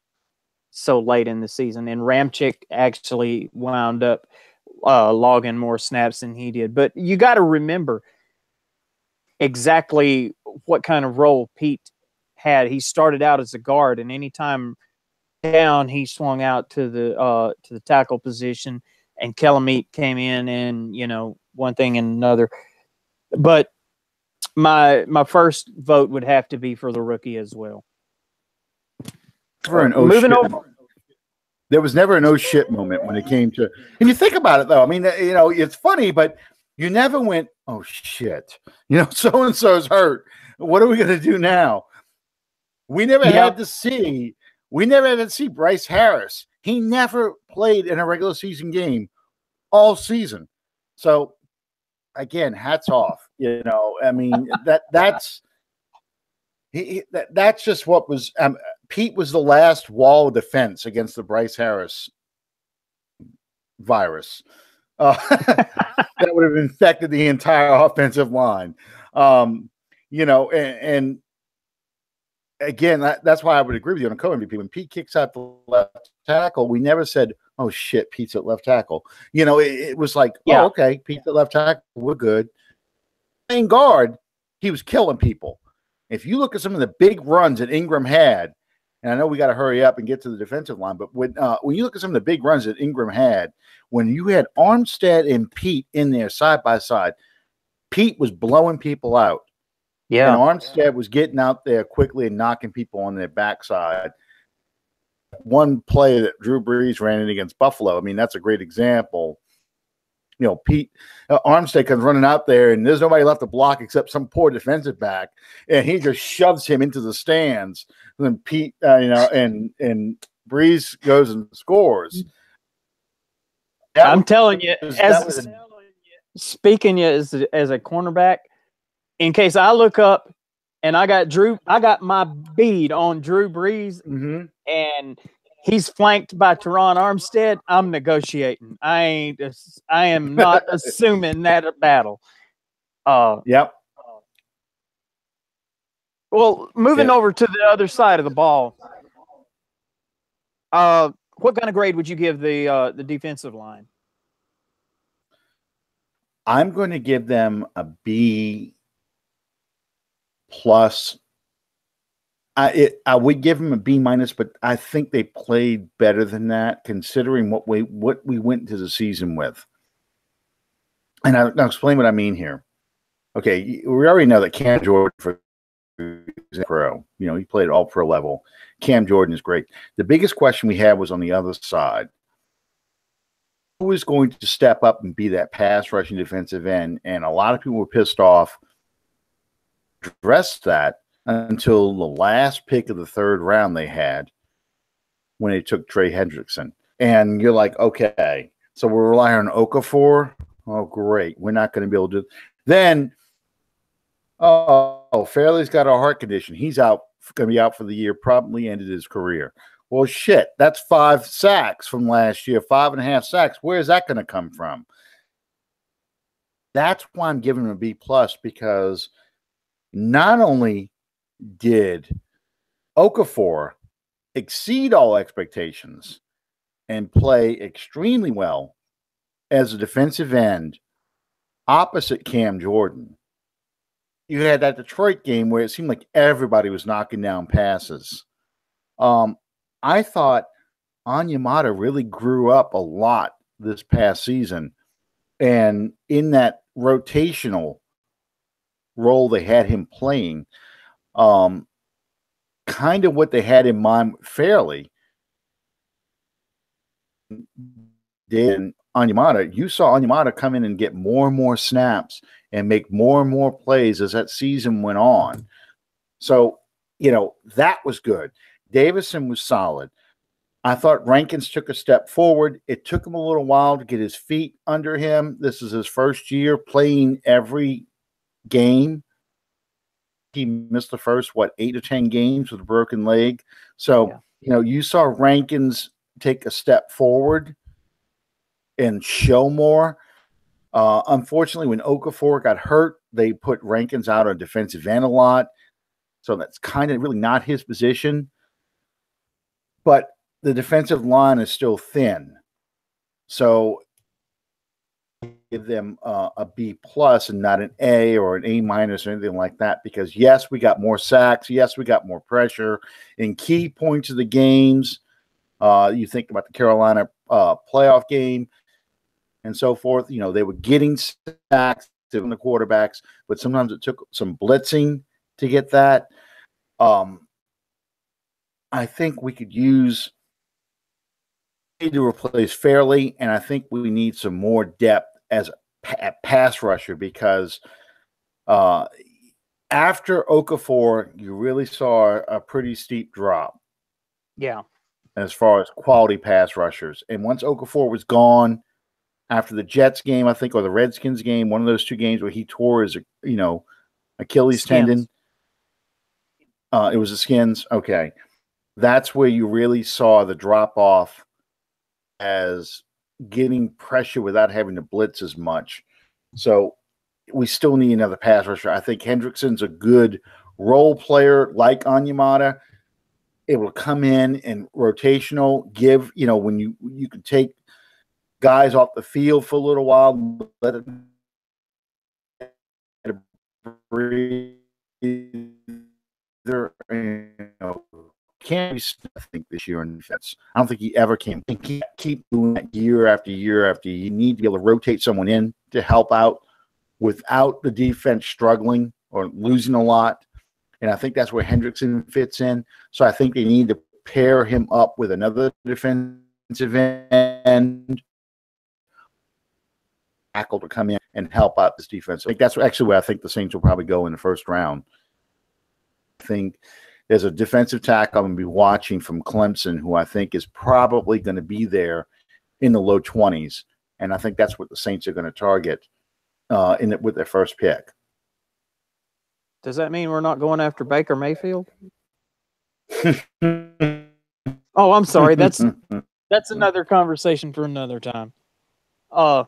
so late in the season, and Ramczyk actually wound up logging more snaps than he did. But you got to remember exactly what kind of role Pete had. He started out as a guard, and anytime down, he swung out to the tackle position, and Kellamite came in, and one thing and another. But my first vote would have to be for the rookie as well. For an moving over. There was never an oh shit moment when it came to. And you think about it, though. I mean, it's funny, but you never went, oh shit, so and so's hurt. What are we going to do now? We never had to see. We never had to see Bryce Harris. He never played in a regular season game all season. So, again, hats off. I mean, that's just what was. Pete was the last wall of defense against the Bryce Harris virus that would have infected the entire offensive line. And again, that's why I would agree with you on a co-MVP. When Pete kicks out the left tackle, we never said, oh, shit, Pete's at left tackle. It was like, oh, okay, Pete's at left tackle, we're good. Playing guard, he was killing people. If you look at some of the big runs that Ingram had, and I know we got to hurry up and get to the defensive line, but when you look at some of the big runs that Ingram had, when you had Armstead and Pete in there side by side, Pete was blowing people out. Yeah. And Armstead was getting out there quickly and knocking people on their backside. One play that Drew Brees ran in against Buffalo, I mean, that's a great example. Pete Armstead comes running out there, and there's nobody left to block except some poor defensive back, and he just shoves him into the stands. And then Pete, and Brees goes and scores. I'm telling you, speaking as a cornerback, in case I look up and I got my bead on Drew Brees, and he's flanked by Teron Armstead, I'm negotiating. I am not assuming that battle. Yep. Well, moving over to the other side of the ball, what kind of grade would you give the defensive line? I'm going to give them a B plus. I would give them a B minus, but I think they played better than that, considering what we went into the season with. And I'll explain what I mean here. Okay, we already know that Cam Jordan for pro, he played all pro level. Cam Jordan is great. The biggest question we had was on the other side. Who is going to step up and be that pass rushing defensive end? And a lot of people were pissed off. Addressed that until the last pick of the third round they had when they took Trey Hendrickson. And you're like, okay, so we're relying on Okafor? Oh, great. We're not going to be able to do – then, Fairley's got a heart condition. He's going to be out for the year, probably ended his career. Well, shit, that's 5 sacks from last year, 5.5 sacks. Where is that going to come from? That's why I'm giving him a B+, because not only did Okafor exceed all expectations and play extremely well as a defensive end opposite Cam Jordan, you had that Detroit game where it seemed like everybody was knocking down passes. I thought Onyemata really grew up a lot this past season. And in that rotational role they had him playing, kind of what they had in mind fairly did Onyemata. You saw Onyemata come in and get more and more snaps and make more and more plays as that season went on. So, that was good. Davison was solid. I thought Rankins took a step forward. It took him a little while to get his feet under him. This is his first year playing every game. He missed the first, 8 or 10 games with a broken leg. So, you saw Rankins take a step forward and show more. Unfortunately, when Okafor got hurt, they put Rankins out on defensive end a lot. So that's kind of really not his position. But the defensive line is still thin. So give them a B plus and not an A or an A minus or anything like that, because yes, we got more sacks. Yes, we got more pressure in key points of the games. You think about the Carolina playoff game and so forth. They were getting sacks to the quarterbacks, but sometimes it took some blitzing to get that. I think we could use to replace Fairley, and I think we need some more depth as a pass rusher, because after Okafor, you really saw a pretty steep drop. Yeah. As far as quality pass rushers. And once Okafor was gone after the Jets game, I think, or the Redskins game, one of those two games where he tore his, Achilles tendon. It was the Skins. Okay. That's where you really saw the drop off as getting pressure without having to blitz as much. So we still need another pass rusher. I think Hendrickson's a good role player like Onyemata, able to come in and rotational, give, when you can take guys off the field for a little while, let it breathe. Can't be, I think, this year in defense. I don't think he ever can. Keep doing that year after year after year. You need to be able to rotate someone in to help out without the defense struggling or losing a lot. And I think that's where Hendrickson fits in. So I think they need to pair him up with another defensive end tackle to come in and help out this defense. I think that's actually where I think the Saints will probably go in the first round. I think there's a defensive tackle I'm going to be watching from Clemson who I think is probably going to be there in the low 20s. And I think that's what the Saints are going to target with their first pick. Does that mean we're not going after Baker Mayfield? Oh, I'm sorry. That's another conversation for another time. That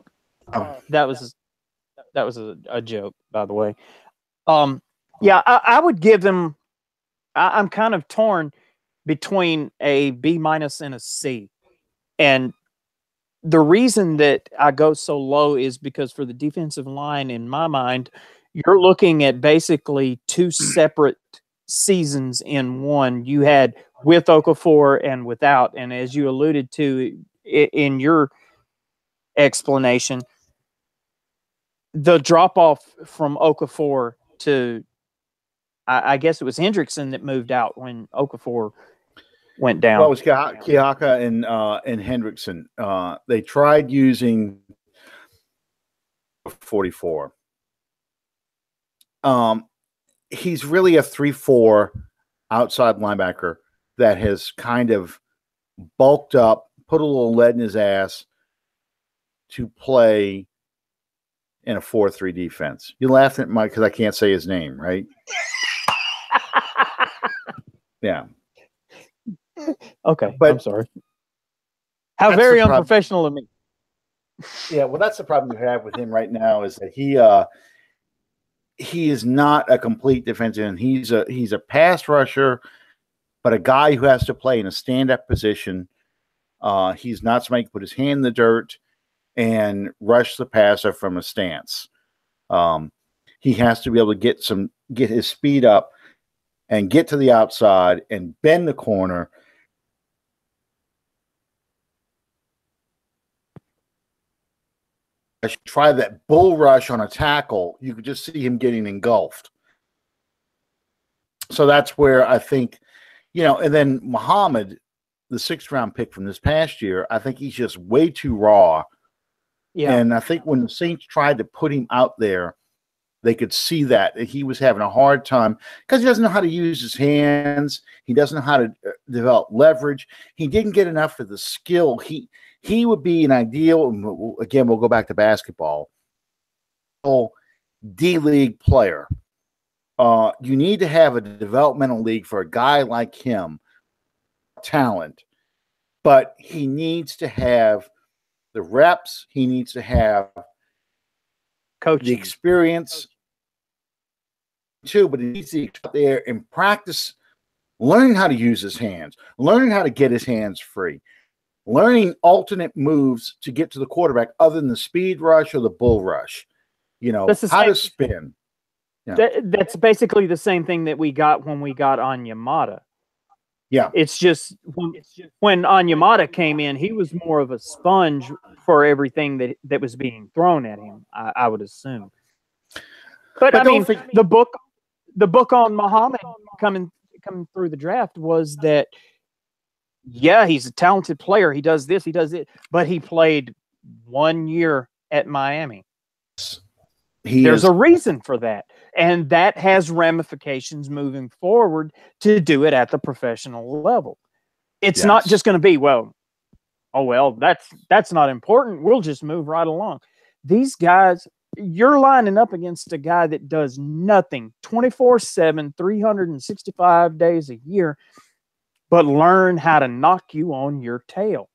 was a joke, by the way. Yeah, I would give them. I'm kind of torn between a B minus and a C, and the reason that I go so low is because for the defensive line, in my mind, you're looking at basically two separate seasons in one. You had with Okafor and without, and as you alluded to in your explanation, the drop off from Okafor to, I guess it was Hendrickson that moved out when Okafor went down. Well, it was Kiaka and Hendrickson. They tried using 44. He's really a 3-4 outside linebacker that has kind of bulked up, put a little lead in his ass to play in a 4-3 defense. You're laughing at Mike because I can't say his name, right? Yeah. Okay, but I'm sorry. How very unprofessional of me. Yeah, well, that's the problem you have with him right now is that he is not a complete defensive end. He's a pass rusher, but a guy who has to play in a stand-up position. He's not somebody who can put his hand in the dirt and rush the passer from a stance. He has to be able to get his speed up and get to the outside and bend the corner. try that bull rush on a tackle, you could just see him getting engulfed. So that's where I think, and then Muhammad, the 6th-round pick from this past year, I think he's just way too raw. Yeah. And I think when the Saints tried to put him out there, they could see that he was having a hard time because he doesn't know how to use his hands. He doesn't know how to develop leverage. He didn't get enough of the skill. He would be an ideal, again, we'll go back to basketball, D-League player. You need to have a developmental league for a guy like him, talent, but he needs to have the reps. He needs to have coaching, the experience too, but he needs to get out there and practice learning how to use his hands, learning how to get his hands free, learning alternate moves to get to the quarterback other than the speed rush or the bull rush, how to spin. Yeah. That's basically the same thing that we got when we got Onyemata. Yeah. It's just when Onyemata came in, he was more of a sponge for everything that was being thrown at him, I would assume. But I mean, the book on Muhammad coming through the draft was that, yeah, he's a talented player. He does this, he does it, but he played 1 year at Miami. There's a reason for that. And that has ramifications moving forward to do it at the professional level. It's not just going to be, that's not important. We'll just move right along. These guys, you're lining up against a guy that does nothing 24/7, 365 days a year, but learn how to knock you on your tail.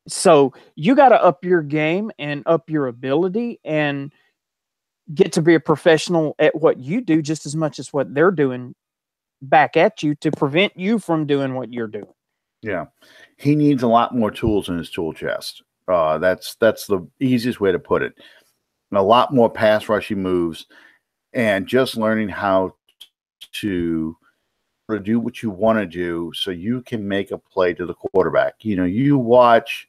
So you got to up your game and up your ability and get to be a professional at what you do just as much as what they're doing back at you to prevent you from doing what you're doing. Yeah. He needs a lot more tools in his tool chest. That's the easiest way to put it. A lot more pass rushing moves and just learning how to do what you want to do so you can make a play to the quarterback. You watch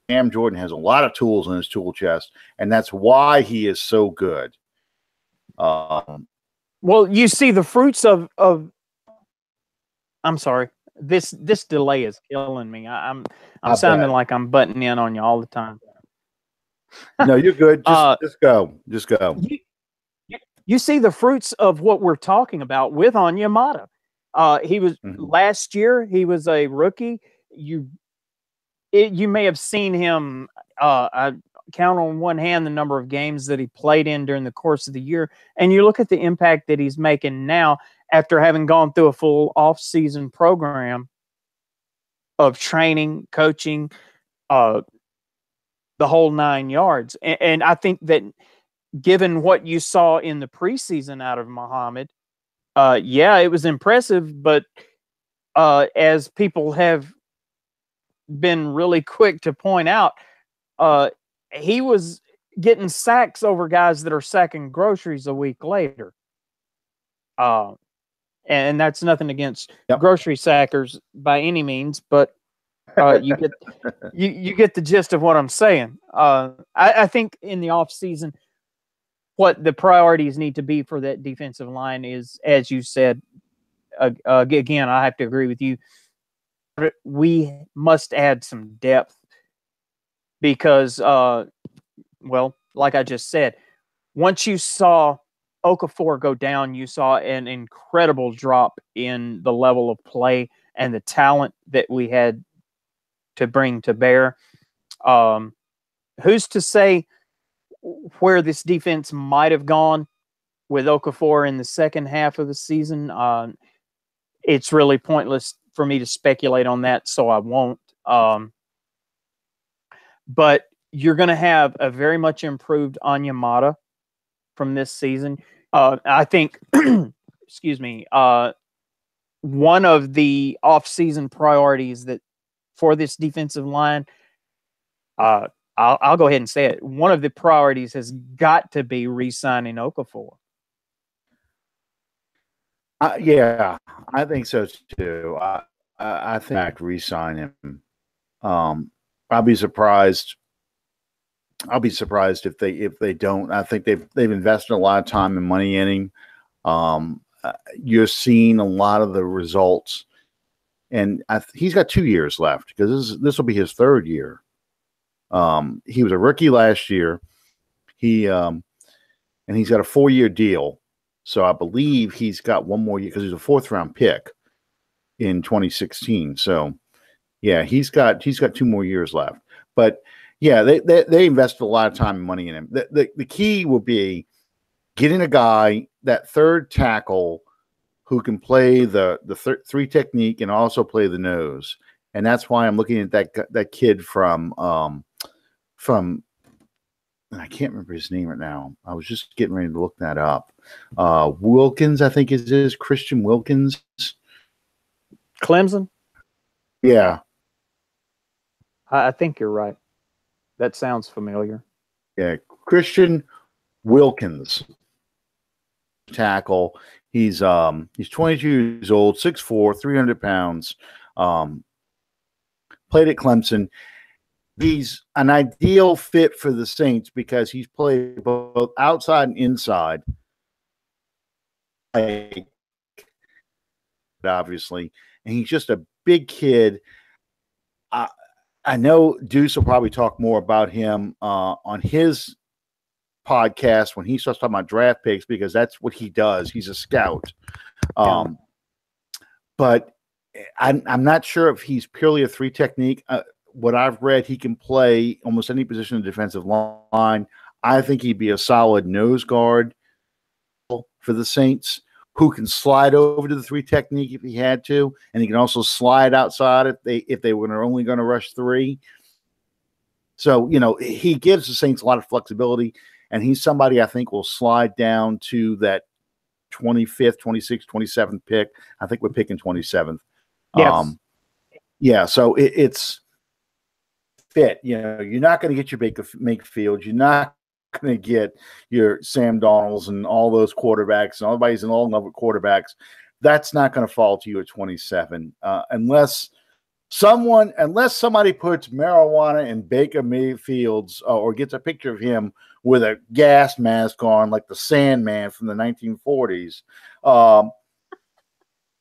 Cam Jordan has a lot of tools in his tool chest, and that's why he is so good. Well, you see the fruits of I'm sorry. This delay is killing me. I'm sounding like I'm butting in on you all the time. No, you're good. Just go. Just go. You see the fruits of what we're talking about with Onyemata. He was last year. He was a rookie. You may have seen him. I count on one hand the number of games that he played in during the course of the year, and you look at the impact that he's making now after having gone through a full off-season program of training, coaching, the whole 9 yards. And I think that given what you saw in the preseason out of Muhammad, it was impressive, but as people have been really quick to point out, he was getting sacks over guys that are sacking groceries a week later. And that's nothing against grocery sackers by any means, but you get you get the gist of what I'm saying. I think in the off season, what the priorities need to be for that defensive line is, as you said, again, I have to agree with you. We must add some depth because, like I just said, once you saw Okafor go down, you saw an incredible drop in the level of play and the talent that we had to bring to bear. Who's to say where this defense might have gone with Okafor in the second half of the season? It's really pointless for me to speculate on that, so I won't. But you're going to have a very much improved Onyemata from this season. I think, excuse me, one of the off-season priorities that for this defensive line, I'll go ahead and say it. One of the priorities has got to be re-signing Okafor. Yeah, I think so too. I think re-sign him. I'll be surprised I'll be surprised if they don't. I think they've invested a lot of time and money in him. You're seeing a lot of the results, and he's got 2 years left because this will be his third year. He was a rookie last year. And he's got a 4-year deal. So I believe he's got one more year because he's a 4th-round pick in 2016. So yeah, he's got 2 more years left. But yeah, they invested a lot of time and money in him. The key will be getting a guy, that third tackle, who can play the 3 technique and also play the nose. And that's why I'm looking at that kid from I can't remember his name right now. I was just getting ready to look that up. Wilkins, I think it is Christian Wilkins. Clemson? Yeah. I think you're right. That sounds familiar. Yeah. Christian Wilkins, tackle. He's 22 years old, 6'4", 300 pounds. Played at Clemson. He's an ideal fit for the Saints because he's played both outside and inside. Obviously, and he's just a big kid. I know Deuce will probably talk more about him on his podcast when he starts talking about draft picks because that's what he does. He's a scout. But I'm not sure if he's purely a 3 technique. What I've read, he can play almost any position in the defensive line. I think he'd be a solid nose guard for the Saints, who can slide over to the 3 technique if he had to, and he can also slide outside if they were only going to rush 3. So, he gives the Saints a lot of flexibility, and he's somebody I think will slide down to that 25th, 26th, 27th pick. I think we're picking 27th. Yes. Yeah, so it's fit. You're not going to get your Baker Mayfield. You're not going to get your Sam Donalds and all those quarterbacks, and everybody's in all in love with quarterbacks. That's not going to fall to you at 27, unless somebody puts marijuana in Baker Mayfield's or gets a picture of him with a gas mask on, like the Sandman from the 1940s,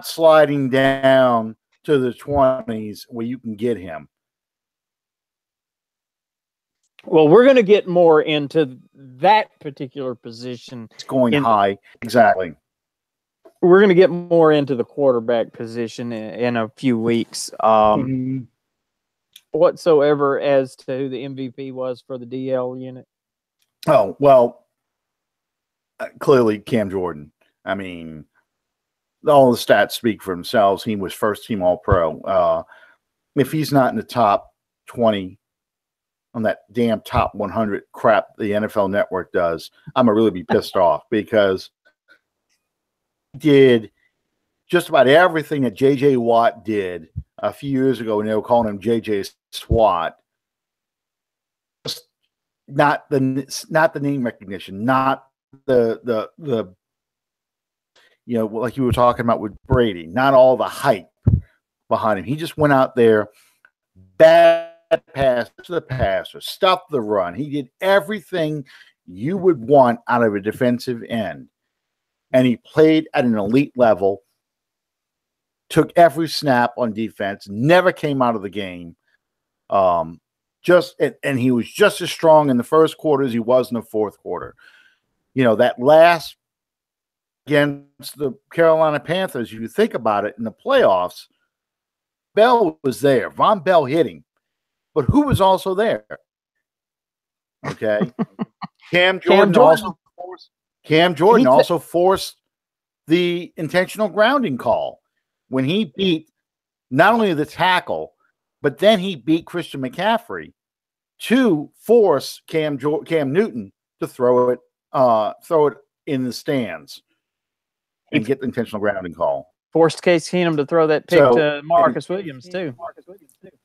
sliding down to the 20s where you can get him. Well, we're going to get more into that particular position. It's going high. Exactly. We're going to get more into the quarterback position in a few weeks. Whatsoever as to who the MVP was for the DL unit? Oh, well, clearly Cam Jordan. I mean, all the stats speak for themselves. He was first-team All-Pro. If he's not in the top 20 on that damn top 100 crap the NFL Network does, I'm going to really be pissed off because he did just about everything that J.J. Watt did a few years ago when they were calling him J.J. SWAT. Just not the name recognition, not the like you were talking about with Brady, not all the hype behind him. He just went out there, bad pass to the passer, stopped the run. He did everything you would want out of a defensive end. And he played at an elite level, took every snap on defense, never came out of the game. And he was just as strong in the first quarter as he was in the fourth quarter. That last against the Carolina Panthers, if you think about it, in the playoffs, Bell was there. Von Bell hit him. But who was also there? Okay. Cam Jordan also forced the intentional grounding call when he beat not only the tackle, but then he beat Christian McCaffrey to force Cam Newton to throw it in the stands and get the intentional grounding call. Forced Case Keenum to throw that pick to Marcus Williams too.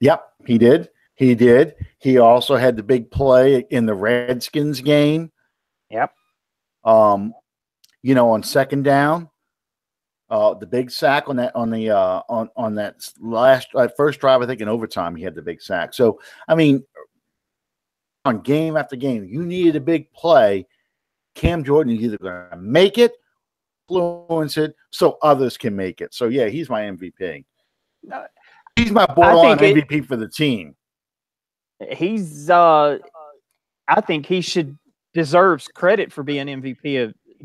Yep, he did. He also had the big play in the Redskins game. Yep. On second down, the big sack on that first drive, I think in overtime, he had the big sack. So, I mean, on game after game. You needed a big play. Cam Jordan is either going to make it, influence it, so others can make it. So, yeah, he's my MVP. He's my borderline MVP for the team. He's I think he deserves credit for being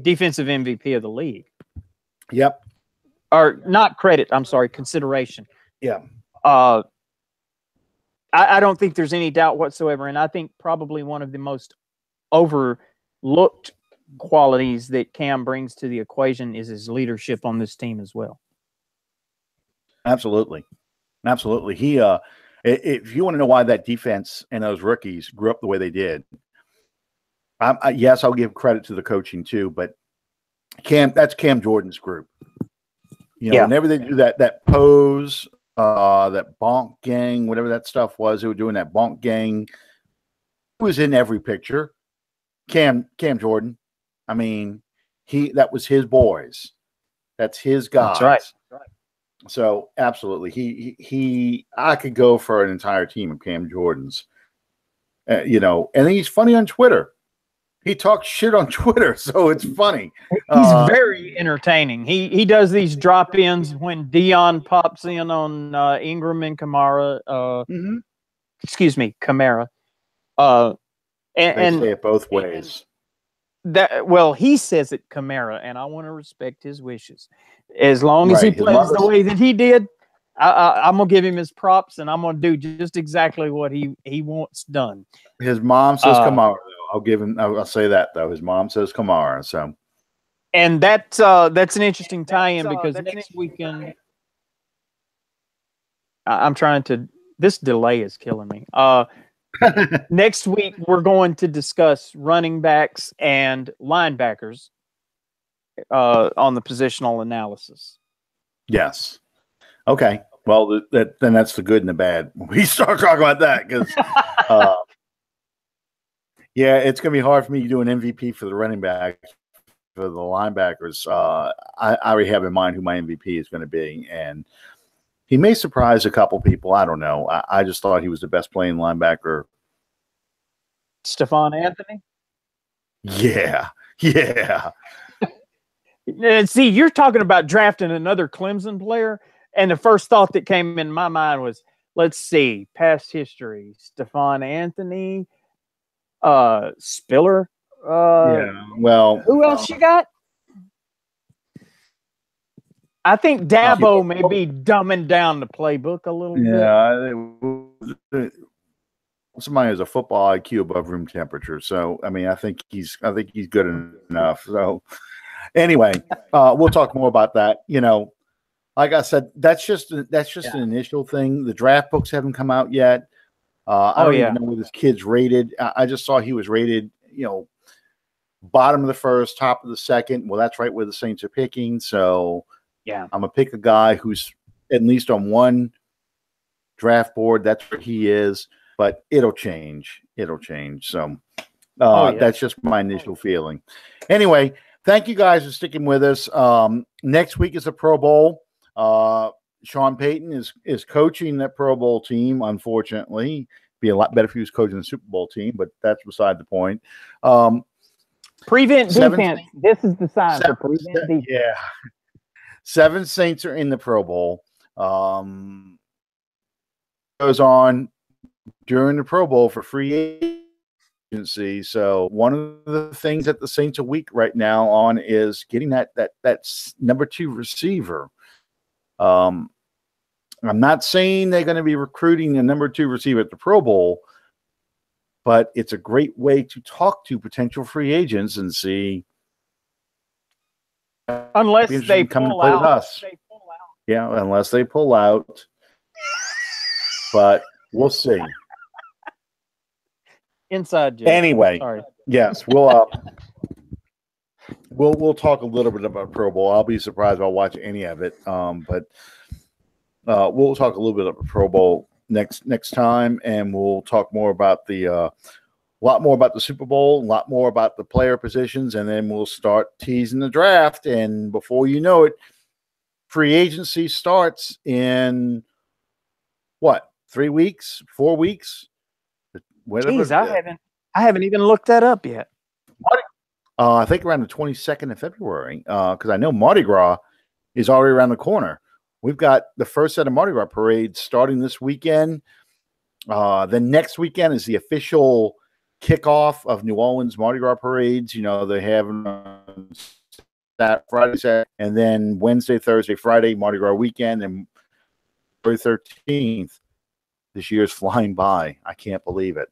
defensive MVP of the league. Yep. Or not credit, I'm sorry, consideration. Yeah. I don't think there's any doubt whatsoever, and I think probably one of the most overlooked qualities that Cam brings to the equation is his leadership on this team as well. Absolutely. He if you want to know why that defense and those rookies grew up the way they did, yes, I'll give credit to the coaching too, but that's Cam Jordan's group. Whenever they do that pose, that bonk gang, whatever that stuff was, they were doing that bonk gang. It was in every picture. Cam Jordan. I mean, that was his boys. That's his guys. That's right. So absolutely, I could go for an entire team of Cam Jordans. And he's funny on Twitter. He talks shit on Twitter, so it's funny. He's very entertaining. He does these drop-ins when Dion pops in on Ingram and Kamara. Excuse me, Kamara. They say it both ways. He says it Kamara, and I want to respect his wishes. As long as he plays the way that he did, I'm gonna give him his props, and I'm gonna do just exactly what he wants done. His mom says Kamara. I'll say that though. His mom says Kamara. So, and that's an interesting tie-in because next weekend, I'm trying to. This delay is killing me. Next week we're going to discuss running backs and linebackers on the positional analysis. Yes. Okay. Well, then that's the good and the bad. We start talking about that because. Yeah, it's going to be hard for me to do an MVP for the running back. For the linebackers, I already have in mind who my MVP is going to be, and he may surprise a couple people. I don't know. I just thought he was the best playing linebacker. Stephon Anthony? Yeah. And see, you're talking about drafting another Clemson player, and the first thought that came in my mind was, let's see, past history, Stephon Anthony, Spiller. Yeah. Well, who else you got? I think Dabo may be dumbing down the playbook a little bit. Somebody has a football IQ above room temperature. So, I mean, I think he's good enough. So, anyway, we'll talk more about that. Like I said, that's just an initial thing. The draft books haven't come out yet. I don't even know where this kid's rated. I just saw he was rated, bottom of the first, top of the second. Well, that's right where the Saints are picking. So, yeah, I'm going to pick a guy who's at least on one draft board. That's where he is, but it'll change. So, that's just my initial feeling. Anyway, thank you guys for sticking with us. Next week is a Pro Bowl. Sean Payton is coaching that Pro Bowl team, unfortunately. It'd be a lot better if he was coaching the Super Bowl team, but that's beside the point. Prevent defense. This is the sign for prevent defense. Yeah. 7 Saints are in the Pro Bowl. Goes on during the Pro Bowl for free agency. So one of the things that the Saints are weak right now on is getting that number 2 receiver. I'm not saying they're going to be recruiting the number 2 receiver at the Pro Bowl, but it's a great way to talk to potential free agents and see. Unless they pull out. With us. Yeah, unless they pull out. But we'll see. Inside joke. Anyway, sorry. Yes, we'll talk a little bit about Pro Bowl. I'll be surprised if I watch any of it. But we'll talk a little bit about Pro Bowl next time, and we'll talk more about a lot more about the Super Bowl, a lot more about the player positions, and then we'll start teasing the draft. And before you know it, free agency starts in 3 weeks, 4 weeks? Jeez, I haven't even looked that up yet. I think around the 22nd of February, because I know Mardi Gras is already around the corner. We've got the first set of Mardi Gras parades starting this weekend. The next weekend is the official kickoff of New Orleans Mardi Gras parades. You know, they have that Friday, Saturday, and then Wednesday, Thursday, Friday, Mardi Gras weekend, and February 13th. This year's flying by. I can't believe it.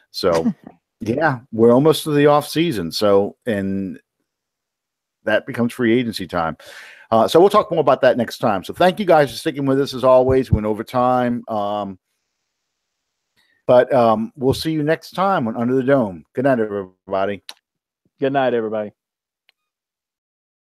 So, yeah, we're almost to the off season. So, and that becomes free agency time. So we'll talk more about that next time. So thank you guys for sticking with us as always. Went over time. But we'll see you next time on Under the Dome. Good night, everybody. Good night, everybody.